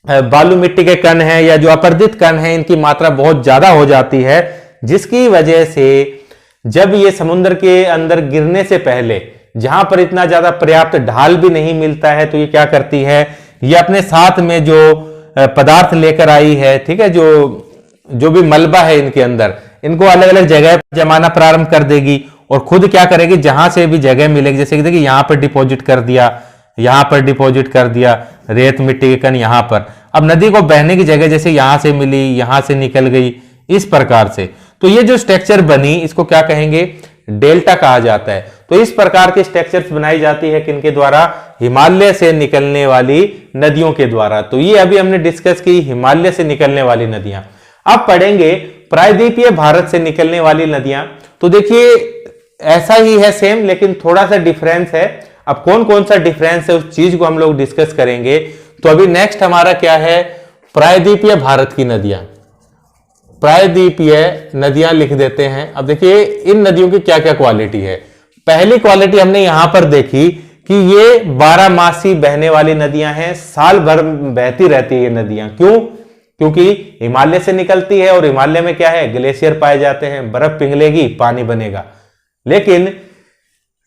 बालू मिट्टी के कण हैं या जो अपर्दित कण हैं, इनकी मात्रा बहुत ज्यादा हो जाती है, जिसकी वजह से जब ये समुद्र के अंदर गिरने से पहले जहां पर इतना ज्यादा पर्याप्त ढाल भी नहीं मिलता है, तो ये क्या करती है, ये अपने साथ में जो पदार्थ लेकर आई है, ठीक है, जो भी मलबा है इनके अंदर, इनको अलग अलग जगह जमाना प्रारंभ कर देगी और खुद क्या करेगी, जहां से भी जगह मिलेगी, जैसे कि देखिए यहां पर डिपॉजिट कर दिया, यहां पर डिपॉजिट कर दिया रेत मिट्टी के कण यहां पर। अब नदी को बहने की जगह जैसे यहां से मिली, यहां से निकल गई, इस प्रकार से। तो ये जो स्ट्रक्चर बनी इसको क्या कहेंगे, डेल्टा कहा जाता है। तो इस प्रकार के स्ट्रक्चर्स बनाई जाती है किनके द्वारा, हिमालय से निकलने वाली नदियों के द्वारा। तो ये अभी हमने डिस्कस की हिमालय से निकलने वाली नदियां। अब पढ़ेंगे प्रायद्वीपीय भारत से निकलने वाली नदियां, तो देखिए ऐसा ही है सेम, लेकिन थोड़ा सा डिफरेंस है। अब कौन कौन सा डिफरेंस है उस चीज को हम लोग डिस्कस करेंगे। तो अभी नेक्स्ट हमारा क्या है, प्रायद्वीपीय भारत की नदियां, प्रायद्वीपीय नदियां लिख देते हैं। अब देखिए इन नदियों की क्या क्या क्वालिटी है। पहली क्वालिटी हमने यहां पर देखी कि ये 12 मासी बहने वाली नदियां हैं, साल भर बहती रहती है ये नदियां। क्यों? क्योंकि हिमालय से निकलती है और हिमालय में क्या है, ग्लेशियर पाए जाते हैं, बर्फ पिघलेगी, पानी बनेगा। लेकिन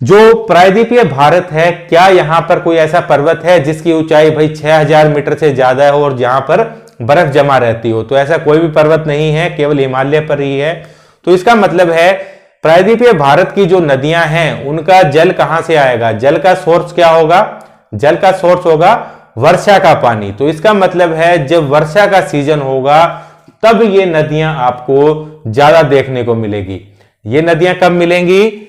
जो प्रायद्वीपीय भारत है, क्या यहां पर कोई ऐसा पर्वत है जिसकी ऊंचाई भाई 6000 मीटर से ज्यादा हो और जहां पर बर्फ जमा रहती हो? तो ऐसा कोई भी पर्वत नहीं है, केवल हिमालय पर ही है। तो इसका मतलब है प्रायद्वीपीय भारत की जो नदियां हैं उनका जल कहां से आएगा? जल का सोर्स क्या होगा? जल का सोर्स होगा वर्षा का पानी। तो इसका मतलब है जब वर्षा का सीजन होगा तब ये नदियां आपको ज्यादा देखने को मिलेगी। ये नदियां कब मिलेंगी?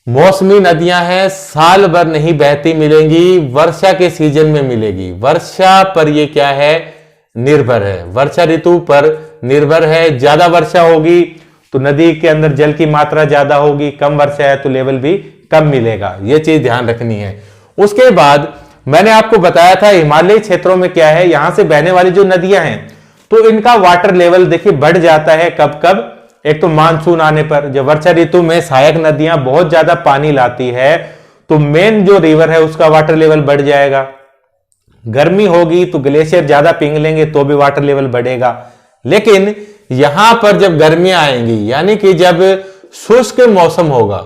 मौसमी नदियां हैं, साल भर नहीं बहती मिलेंगी, वर्षा के सीजन में मिलेगी। वर्षा पर ये क्या है, निर्भर है, वर्षा ऋतु पर निर्भर है। ज्यादा वर्षा होगी तो नदी के अंदर जल की मात्रा ज्यादा होगी, कम वर्षा है तो लेवल भी कम मिलेगा। ये चीज ध्यान रखनी है। उसके बाद मैंने आपको बताया था हिमालयी क्षेत्रों में क्या है, यहां से बहने वाली जो नदियां हैं तो इनका वाटर लेवल देखिए बढ़ जाता है। कब कब? एक तो मानसून आने पर, जब वर्षा ऋतु में सहायक नदियां बहुत ज्यादा पानी लाती है तो मेन जो रिवर है उसका वाटर लेवल बढ़ जाएगा। गर्मी होगी तो ग्लेशियर ज्यादा पिघलेंगे तो भी वाटर लेवल बढ़ेगा। लेकिन यहां पर जब गर्मियां आएंगी, यानी कि जब शुष्क मौसम होगा,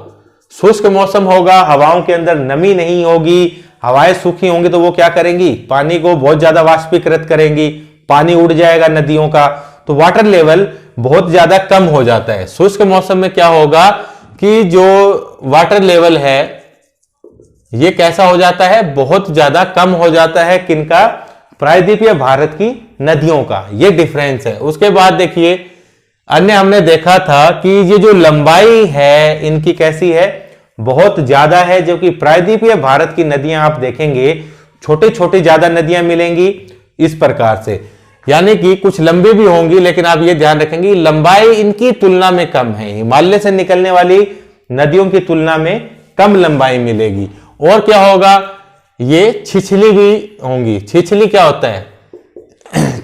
शुष्क मौसम होगा, हवाओं के अंदर नमी नहीं होगी, हवाएं सूखी होंगी, तो वो क्या करेंगी, पानी को बहुत ज्यादा वाष्पीकृत करेंगी, पानी उड़ जाएगा नदियों का, तो वाटर लेवल बहुत ज्यादा कम हो जाता है। शुष्क मौसम में क्या होगा कि जो वाटर लेवल है ये कैसा हो जाता है, बहुत ज्यादा कम हो जाता है। किनका? प्रायद्वीपीय भारत की नदियों का। ये डिफरेंस है। उसके बाद देखिए अन्य हमने देखा था कि ये जो लंबाई है इनकी कैसी है, बहुत ज्यादा है। जो कि प्रायद्वीपीय भारत की नदियां आप देखेंगे छोटे छोटे ज्यादा नदियां मिलेंगी इस प्रकार से, यानी कि कुछ लंबी भी होंगी, लेकिन आप ये ध्यान रखेंगे लंबाई इनकी तुलना में कम है। हिमालय से निकलने वाली नदियों की तुलना में कम लंबाई मिलेगी। और क्या होगा, ये छिछली भी होंगी। छिछली क्या होता है?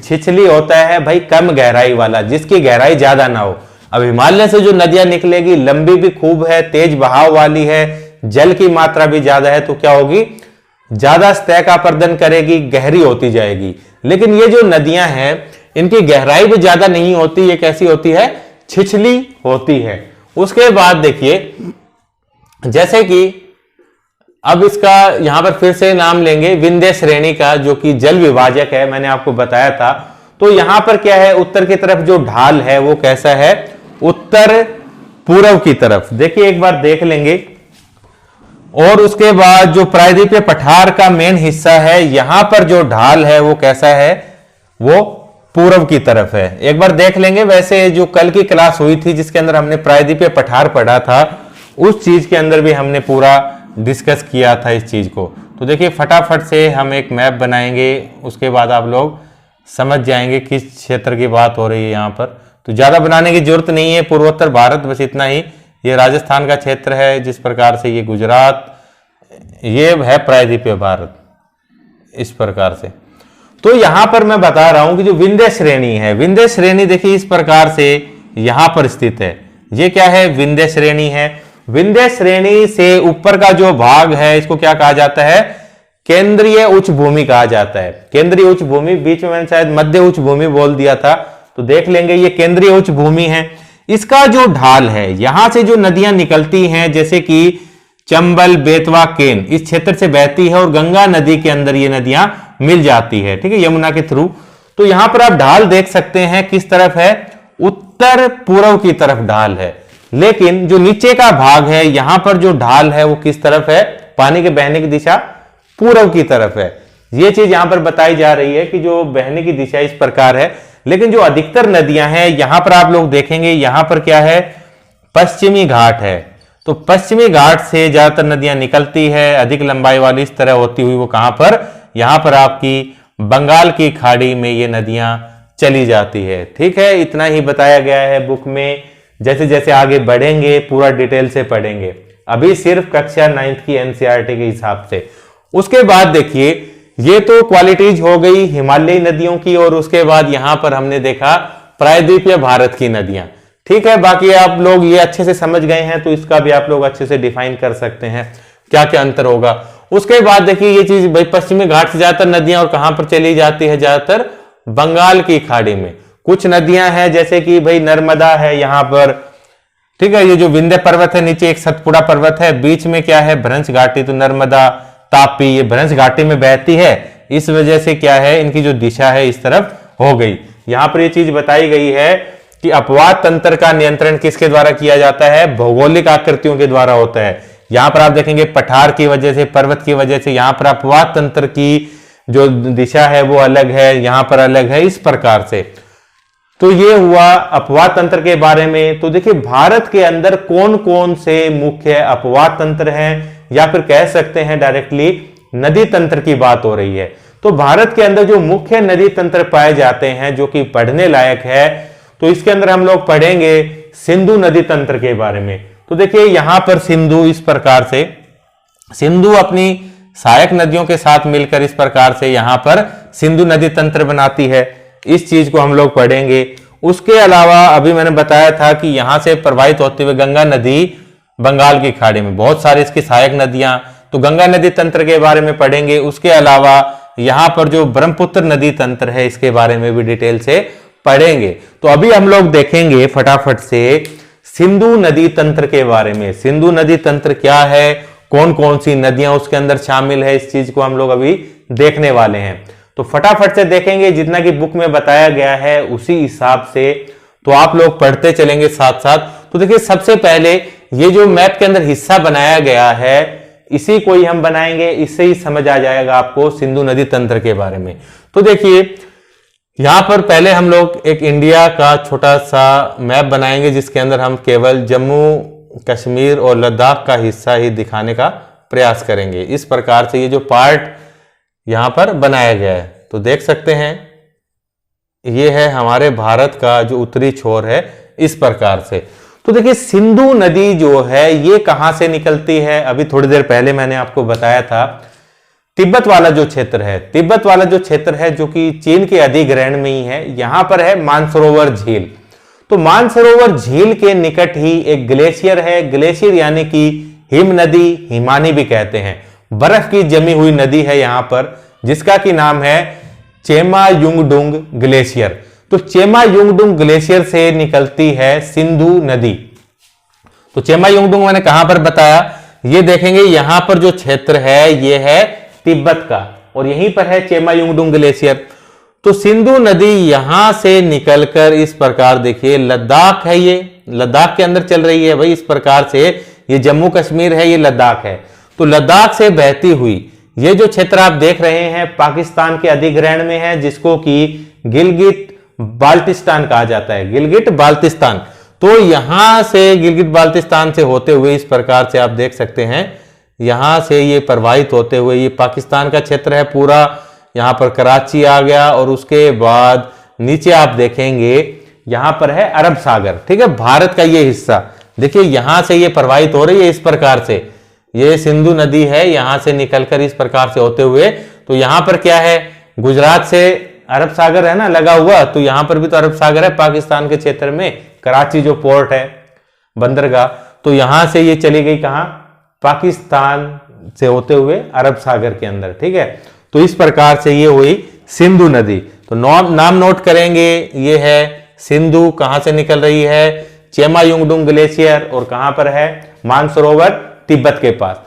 छिछली होता है भाई कम गहराई वाला, जिसकी गहराई ज्यादा ना हो। अब हिमालय से जो नदियां निकलेगी लंबी भी खूब है, तेज बहाव वाली है, जल की मात्रा भी ज्यादा है, तो क्या होगी, ज्यादा सतह का अपर्दन करेगी, गहरी होती जाएगी। लेकिन ये जो नदियां हैं इनकी गहराई भी ज्यादा नहीं होती, ये कैसी होती है, छिछली होती है। उसके बाद देखिए जैसे कि अब इसका यहां पर फिर से नाम लेंगे विंध्य श्रेणी का, जो कि जल विभाजक है, मैंने आपको बताया था। तो यहां पर क्या है, उत्तर की तरफ जो ढाल है वो कैसा है, उत्तर पूर्व की तरफ। देखिए एक बार देख लेंगे। और उसके बाद जो प्रायद्वीपीय पठार का मेन हिस्सा है, यहां पर जो ढाल है वो कैसा है, वो पूर्व की तरफ है। एक बार देख लेंगे। वैसे जो कल की क्लास हुई थी जिसके अंदर हमने प्रायद्वीपीय पठार पढ़ा था, उस चीज के अंदर भी हमने पूरा डिस्कस किया था इस चीज को। तो देखिए फटाफट से हम एक मैप बनाएंगे, उसके बाद आप लोग समझ जाएंगे किस क्षेत्र की बात हो रही है यहाँ पर। तो ज्यादा बनाने की जरूरत नहीं है, पूर्वोत्तर भारत बस इतना ही। ये राजस्थान का क्षेत्र है, जिस प्रकार से ये गुजरात, ये है प्रायद्वीपीय भारत, इस प्रकार से। तो यहां पर मैं बता रहा हूं कि जो विंध्य श्रेणी है, विंध्य श्रेणी देखिए इस प्रकार से यहां पर स्थित है। ये क्या है, विंध्य श्रेणी है। विंध्य श्रेणी से ऊपर का जो भाग है इसको क्या कहा जाता है, केंद्रीय उच्च भूमि कहा जाता है। केंद्रीय उच्च भूमि, बीच में मैंने शायद मध्य उच्च भूमि बोल दिया था, तो देख लेंगे ये केंद्रीय उच्च भूमि है। इसका जो ढाल है, यहां से जो नदियां निकलती हैं जैसे कि चंबल, बेतवा, केन, इस क्षेत्र से बहती है और गंगा नदी के अंदर ये नदियां मिल जाती है, ठीक है, यमुना के थ्रू। तो यहां पर आप ढाल देख सकते हैं किस तरफ है, उत्तर पूर्व की तरफ ढाल है। लेकिन जो नीचे का भाग है यहां पर जो ढाल है वो किस तरफ है, पानी के बहने की दिशा पूर्व की तरफ है। ये चीज यहां पर बताई जा रही है कि जो बहने की दिशा इस प्रकार है। लेकिन जो अधिकतर नदियां हैं यहां पर आप लोग देखेंगे, यहां पर क्या है, पश्चिमी घाट है। तो पश्चिमी घाट से ज्यादातर नदियां निकलती है, अधिक लंबाई वाली इस तरह होती हुई वो कहां पर, यहां पर आपकी बंगाल की खाड़ी में ये नदियां चली जाती है। ठीक है, इतना ही बताया गया है बुक में। जैसे जैसे आगे बढ़ेंगे पूरा डिटेल से पढ़ेंगे, अभी सिर्फ कक्षा 9th की एनसीईआरटी के हिसाब से। उसके बाद देखिए, ये तो क्वालिटीज हो गई हिमालयी नदियों की, और उसके बाद यहां पर हमने देखा प्रायद्वीपीय भारत की नदियां। ठीक है, बाकी आप लोग ये अच्छे से समझ गए हैं, तो इसका भी आप लोग अच्छे से डिफाइन कर सकते हैं क्या क्या अंतर होगा। उसके बाद देखिए ये चीज, भाई पश्चिमी घाट से ज्यादातर नदियां और कहां पर चली जाती है, ज्यादातर बंगाल की खाड़ी में। कुछ नदियां हैं जैसे कि भाई नर्मदा है यहां पर, ठीक है, ये जो विंध्य पर्वत है, नीचे एक सतपुड़ा पर्वत है, बीच में क्या है भ्रंश घाटी, तो नर्मदा तापी ये भ्रंश घाटी में बहती है, इस वजह से क्या है इनकी जो दिशा है इस तरफ हो गई। यहां पर ये चीज बताई गई है कि अपवाद तंत्र का नियंत्रण किसके द्वारा किया जाता है, भौगोलिक आकृतियों के द्वारा होता है। यहां पर आप देखेंगे पठार की वजह से, पर्वत की वजह से यहां पर अपवाद तंत्र की जो दिशा है वो अलग है, यहां पर अलग है, इस प्रकार से। तो ये हुआ अपवाद तंत्र के बारे में। तो देखिए भारत के अंदर कौन कौन से मुख्य अपवाद तंत्र हैं, या फिर कह सकते हैं डायरेक्टली नदी तंत्र की बात हो रही है। तो भारत के अंदर जो मुख्य नदी तंत्र पाए जाते हैं जो कि पढ़ने लायक है, तो इसके अंदर हम लोग पढ़ेंगे सिंधु नदी तंत्र के बारे में। तो देखिए यहां पर सिंधु इस प्रकार से, सिंधु अपनी सहायक नदियों के साथ मिलकर इस प्रकार से यहां पर सिंधु नदी तंत्र बनाती है, इस चीज को हम लोग पढ़ेंगे। उसके अलावा अभी मैंने बताया था कि यहां से प्रवाहित होते हुए गंगा नदी बंगाल की खाड़ी में, बहुत सारे इसकी सहायक नदियां, तो गंगा नदी तंत्र के बारे में पढ़ेंगे। उसके अलावा यहां पर जो ब्रह्मपुत्र नदी तंत्र है इसके बारे में भी डिटेल से पढ़ेंगे। तो अभी हम लोग देखेंगे फटाफट से सिंधु नदी तंत्र के बारे में। सिंधु नदी तंत्र क्या है, कौन कौन सी नदियां उसके अंदर शामिल है, इस चीज को हम लोग अभी देखने वाले हैं। तो फटाफट से देखेंगे, जितना कि बुक में बताया गया है उसी हिसाब से, तो आप लोग पढ़ते चलेंगे साथ साथ। तो देखिए सबसे पहले ये जो मैप के अंदर हिस्सा बनाया गया है इसी को ही हम बनाएंगे, इससे ही समझ आ जाएगा आपको सिंधु नदी तंत्र के बारे में। तो देखिए यहां पर पहले हम लोग एक इंडिया का छोटा सा मैप बनाएंगे जिसके अंदर हम केवल जम्मू कश्मीर और लद्दाख का हिस्सा ही दिखाने का प्रयास करेंगे। इस प्रकार से ये जो पार्ट यहां पर बनाया गया है, तो देख सकते हैं ये है हमारे भारत का जो उत्तरी छोर है, इस प्रकार से। तो देखिए सिंधु नदी जो है ये कहां से निकलती है, अभी थोड़ी देर पहले मैंने आपको बताया था, तिब्बत वाला जो क्षेत्र है, तिब्बत वाला जो क्षेत्र है जो कि चीन के अधिग्रहण में ही है, यहां पर है मानसरोवर झील। तो मानसरोवर झील के निकट ही एक ग्लेशियर है, ग्लेशियर यानी कि हिम नदी, हिमानी भी कहते हैं, बर्फ की जमी हुई नदी है यहां पर, जिसका की नाम है चेमायुंगडुंग ग्लेशियर। तो चेमायुंगडुंग ग्लेशियर से निकलती है सिंधु नदी। तो चेमायुंगडुंग मैंने कहां पर बताया, ये देखेंगे यहां पर जो क्षेत्र है ये है तिब्बत का, और यहीं पर है चेमायुंगडुंग ग्लेशियर। तो सिंधु नदी यहां से निकलकर इस प्रकार देखिए लद्दाख है, ये लद्दाख के अंदर चल रही है भाई, इस प्रकार से ये जम्मू कश्मीर है, ये लद्दाख है। तो लद्दाख से बहती हुई ये जो क्षेत्र आप देख रहे हैं पाकिस्तान के अधिग्रहण में है, जिसको कि गिलगिट बाल्टिस्तान कहा जाता है, गिलगिट बाल्टिस्तान। तो यहां से गिलगिट बाल्टिस्तान से होते हुए इस प्रकार से आप देख सकते हैं, यहां से ये प्रवाहित होते हुए ये पाकिस्तान का क्षेत्र है पूरा, यहां पर कराची आ गया, और उसके बाद नीचे आप देखेंगे यहां पर है अरब सागर। ठीक है, भारत का ये हिस्सा देखिए यहां से ये प्रवाहित हो रही है इस प्रकार से, ये सिंधु नदी है, यहां से निकलकर इस प्रकार से होते हुए, तो यहां पर क्या है गुजरात से अरब सागर है ना लगा हुआ, तो यहां पर भी तो अरब सागर है पाकिस्तान के क्षेत्र में, कराची जो पोर्ट है बंदरगाह, तो यहां से ये चली गई कहां, पाकिस्तान से होते हुए अरब सागर के अंदर। ठीक है, तो इस प्रकार से ये हुई सिंधु नदी। तो नाम नोट करेंगे, ये है सिंधु, कहां से निकल रही है, चेमायुंगडुंग ग्लेशियर, और कहां पर है मानसरोवर तिब्बत के पास।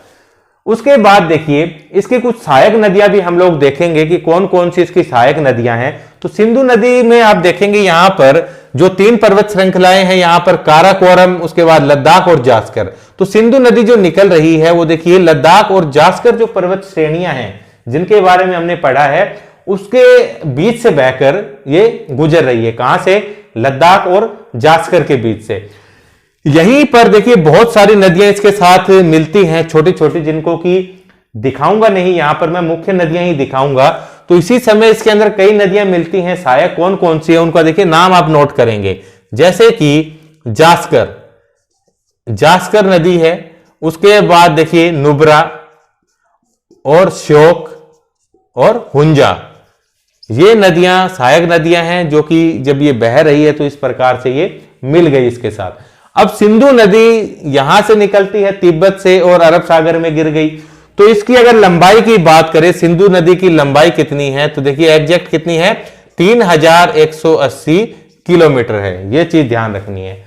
उसके बाद देखिए इसकी कुछ सहायक नदियां भी हम लोग देखेंगे कि कौन कौन सी इसकी सहायक नदियां हैं। तो सिंधु नदी में आप देखेंगे यहां पर जो 3 पर्वत श्रृंखलाएं हैं, यहां पर काराकोरम, उसके बाद लद्दाख और जास्कर। तो सिंधु नदी जो निकल रही है वो देखिए लद्दाख और जास्कर जो पर्वत श्रेणियां हैं जिनके बारे में हमने पढ़ा है, उसके बीच से बहकर ये गुजर रही है, कहां से, लद्दाख और जास्कर के बीच से। यहीं पर देखिए बहुत सारी नदियां इसके साथ मिलती हैं छोटी छोटी, जिनको कि दिखाऊंगा नहीं, यहां पर मैं मुख्य नदियां ही दिखाऊंगा। तो इसी समय इसके अंदर कई नदियां मिलती हैं सहायक। कौन कौन सी है उनका देखिए नाम आप नोट करेंगे, जैसे कि जास्कर नदी है, उसके बाद देखिए नुब्रा और श्योक और हुंजा, ये नदियां सहायक नदियां हैं जो कि जब ये बह रही है तो इस प्रकार से ये मिल गई इसके साथ। अब सिंधु नदी यहां से निकलती है तिब्बत से और अरब सागर में गिर गई, तो इसकी अगर लंबाई की बात करें, सिंधु नदी की लंबाई कितनी है, तो देखिए एग्जैक्ट कितनी है, 3180 किलोमीटर है। यह चीज ध्यान रखनी है,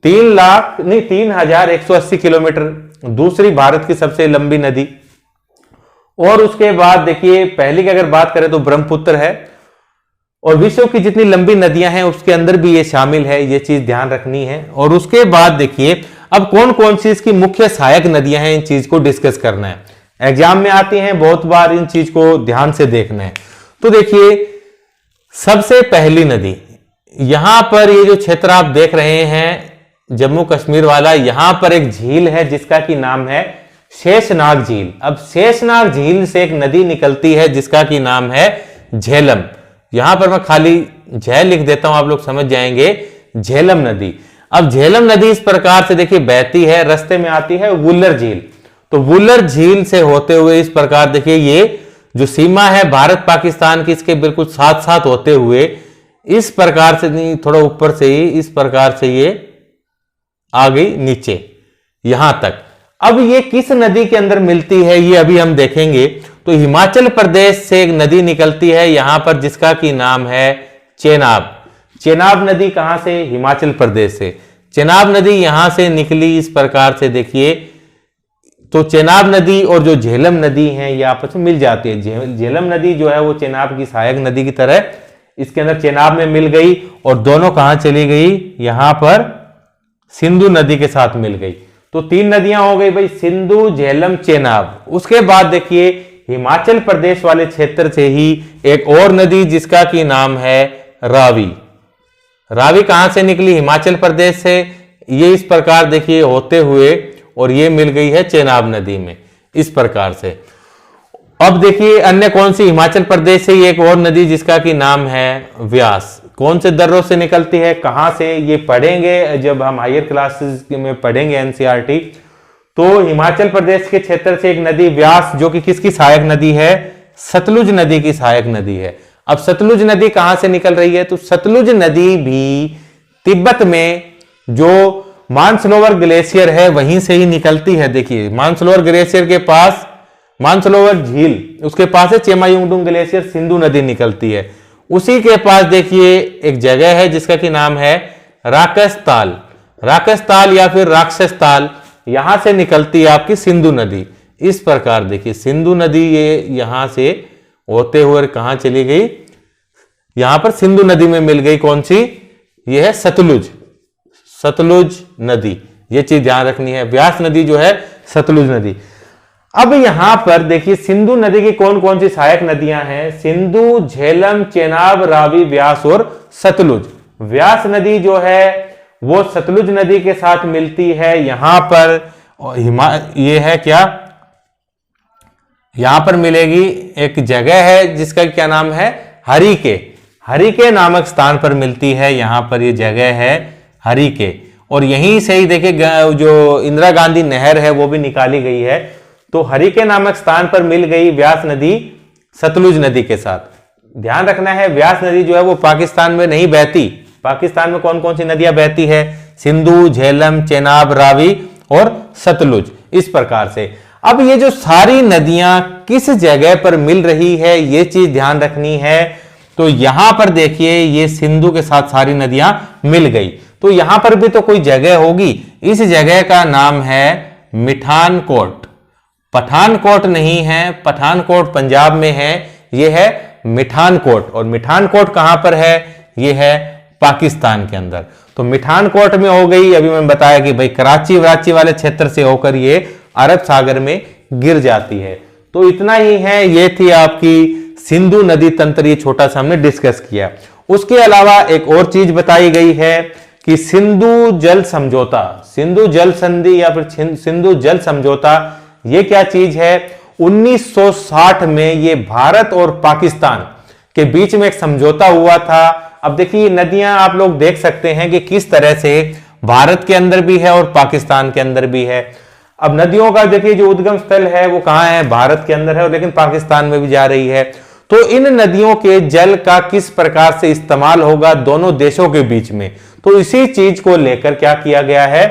3180 किलोमीटर दूसरी भारत की सबसे लंबी नदी। और उसके बाद देखिए पहली की अगर बात करें तो ब्रह्मपुत्र है, और विश्व की जितनी लंबी नदियां हैं उसके अंदर भी ये शामिल है, ये चीज ध्यान रखनी है। और उसके बाद देखिए अब कौन कौन सी इसकी मुख्य सहायक नदियां हैं, इन चीज को डिस्कस करना है, एग्जाम में आती हैं बहुत बार, इन चीज को ध्यान से देखना है। तो देखिए सबसे पहली नदी, यहां पर ये जो क्षेत्र आप देख रहे हैं जम्मू कश्मीर वाला, यहां पर एक झील है जिसका की नाम है शेषनाग झील। अब शेषनाग झील से एक नदी निकलती है जिसका की नाम है झेलम। यहां पर मैं खाली झेल लिख देता हूं, आप लोग समझ जाएंगे, झेलम नदी। अब झेलम नदी इस प्रकार से देखिए बहती है, रास्ते में आती है वुल्लर झील, तो वुल्लर झील से होते हुए इस प्रकार देखिए ये जो सीमा है भारत पाकिस्तान की, इसके बिल्कुल साथ साथ होते हुए इस प्रकार से नहीं, थोड़ा ऊपर से ही इस प्रकार से ये आ गई नीचे यहां तक। अब ये किस नदी के अंदर मिलती है ये अभी हम देखेंगे। तो हिमाचल प्रदेश से एक नदी निकलती है यहां पर जिसका की नाम है चेनाब। चेनाब नदी कहां से, हिमाचल प्रदेश से। चेनाब नदी यहां से निकली इस प्रकार से देखिए, तो चेनाब नदी और जो झेलम नदी है ये आपस में मिल जाती है। झेलम नदी जो है वो चेनाब की सहायक नदी की तरह इसके अंदर चेनाब में मिल गई, और दोनों कहां चली गई, यहां पर सिंधु नदी के साथ मिल गई। तो तीन नदियां हो गई भाई, सिंधु, झेलम, चेनाब। उसके बाद देखिए हिमाचल प्रदेश वाले क्षेत्र से ही एक और नदी जिसका की नाम है रावी। रावी कहां से निकली, हिमाचल प्रदेश से, ये इस प्रकार देखिए होते हुए और ये मिल गई है चेनाब नदी में इस प्रकार से। अब देखिए अन्य कौन सी, हिमाचल प्रदेश से एक और नदी जिसका की नाम है व्यास। कौन से दर्रों से निकलती है, कहां से, ये पढ़ेंगे जब हम हायर क्लासेस में पढ़ेंगे एनसीईआरटी। तो हिमाचल प्रदेश के क्षेत्र से एक नदी व्यास, जो कि किसकी सहायक नदी है, सतलुज नदी की सहायक नदी है। अब सतलुज नदी कहां से निकल रही है, तो सतलुज नदी भी तिब्बत में जो मानसरोवर ग्लेशियर है वहीं से ही निकलती है। देखिए मानसरोवर ग्लेशियर के पास, मानसरोवर झील उसके पास है चेमायुंगडुंग ग्लेशियर, सिंधु नदी निकलती है। उसी के पास देखिए एक जगह है जिसका की नाम है राकसताल। राकसताल या फिर राक्षसताल, यहां से निकलती है आपकी सिंधु नदी। इस प्रकार देखिए सिंधु नदी ये यहां से होते हुए कहां चली गई, यहां पर सिंधु नदी में मिल गई। कौन सी, ये है सतलुज, सतलुज नदी, ये चीज ध्यान रखनी है। व्यास नदी जो है सतलुज नदी। अब यहां पर देखिए सिंधु नदी की कौन कौन सी सहायक नदियां हैं, सिंधु, झेलम, चेनाब, रावी, व्यास और सतलुज। व्यास नदी जो है वो सतलुज नदी के साथ मिलती है यहां पर। ये है क्या, यहां पर मिलेगी एक जगह है जिसका क्या नाम है, हरिके। हरिके नामक स्थान पर मिलती है, यहां पर ये जगह है हरिके। और यहीं से ही देखिए जो इंदिरा गांधी नहर है वो भी निकाली गई है। तो हरिके नामक स्थान पर मिल गई व्यास नदी सतलुज नदी के साथ। ध्यान रखना है व्यास नदी जो है वो पाकिस्तान में नहीं बहती। पाकिस्तान में कौन कौन सी नदियां बहती है, सिंधु, झेलम, चेनाब, रावी और सतलुज, इस प्रकार से। अब ये जो सारी नदियां किस जगह पर मिल रही है ये चीज ध्यान रखनी है। तो यहां पर देखिए ये सिंधु के साथ सारी नदियां मिल गई, तो यहां पर भी तो कोई जगह होगी। इस जगह का नाम है मिठानकोट। पठानकोट नहीं है, पठानकोट पंजाब में है, यह है मिठानकोट। और मिठानकोट कहां पर है, यह है पाकिस्तान के अंदर। तो मिठानकोट में हो गई, अभी मैंने बताया कि भाई कराची वराची वाले क्षेत्र से होकर ये अरब सागर में गिर जाती है। तो इतना ही है, ये थी आपकी सिंधु नदी तंत्र, ये छोटा सा हमने डिस्कस किया। उसके अलावा एक और चीज बताई गई है कि सिंधु जल समझौता, सिंधु जल संधि या फिर सिंधु जल समझौता, ये क्या चीज है। 1960 में ये भारत और पाकिस्तान के बीच में एक समझौता हुआ था। अब देखिए नदियां आप लोग देख सकते हैं कि किस तरह से भारत के अंदर भी है और पाकिस्तान के अंदर भी है। अब नदियों का देखिए जो उद्गम स्थल है वो कहां है, भारत के अंदर है, लेकिन पाकिस्तान में भी जा रही है। तो इन नदियों के जल का किस प्रकार से इस्तेमाल होगा दोनों देशों के बीच में, तो इसी चीज को लेकर क्या किया गया है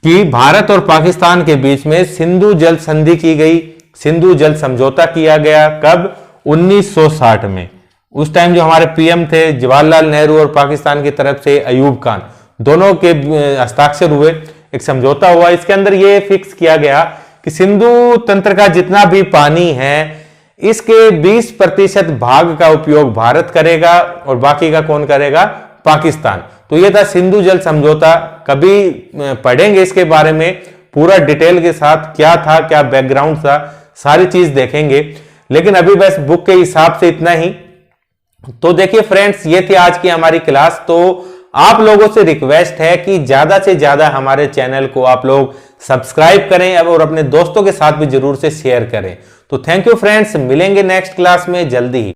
कि भारत और पाकिस्तान के बीच में सिंधु जल संधि की गई, सिंधु जल समझौता किया गया। कब? 1960 में। उस टाइम जो हमारे पीएम थे जवाहरलाल नेहरू और पाकिस्तान की तरफ से अयूब खान, दोनों के हस्ताक्षर हुए, एक समझौता हुआ। इसके अंदर यह फिक्स किया गया कि सिंधु तंत्र का जितना भी पानी है इसके 20% भाग का उपयोग भारत करेगा और बाकी का कौन करेगा? पाकिस्तान। तो यह था सिंधु जल समझौता। कभी पढ़ेंगे इसके बारे में पूरा डिटेल के साथ, क्या था, क्या बैकग्राउंड था, सारी चीज देखेंगे। लेकिन अभी बस बुक के हिसाब से इतना ही। तो देखिए फ्रेंड्स, ये थी आज की हमारी क्लास। तो आप लोगों से रिक्वेस्ट है कि ज्यादा से ज्यादा हमारे चैनल को आप लोग सब्सक्राइब करें और अपने दोस्तों के साथ भी जरूर से शेयर करें। तो थैंक यू फ्रेंड्स, मिलेंगे नेक्स्ट क्लास में जल्दी ही।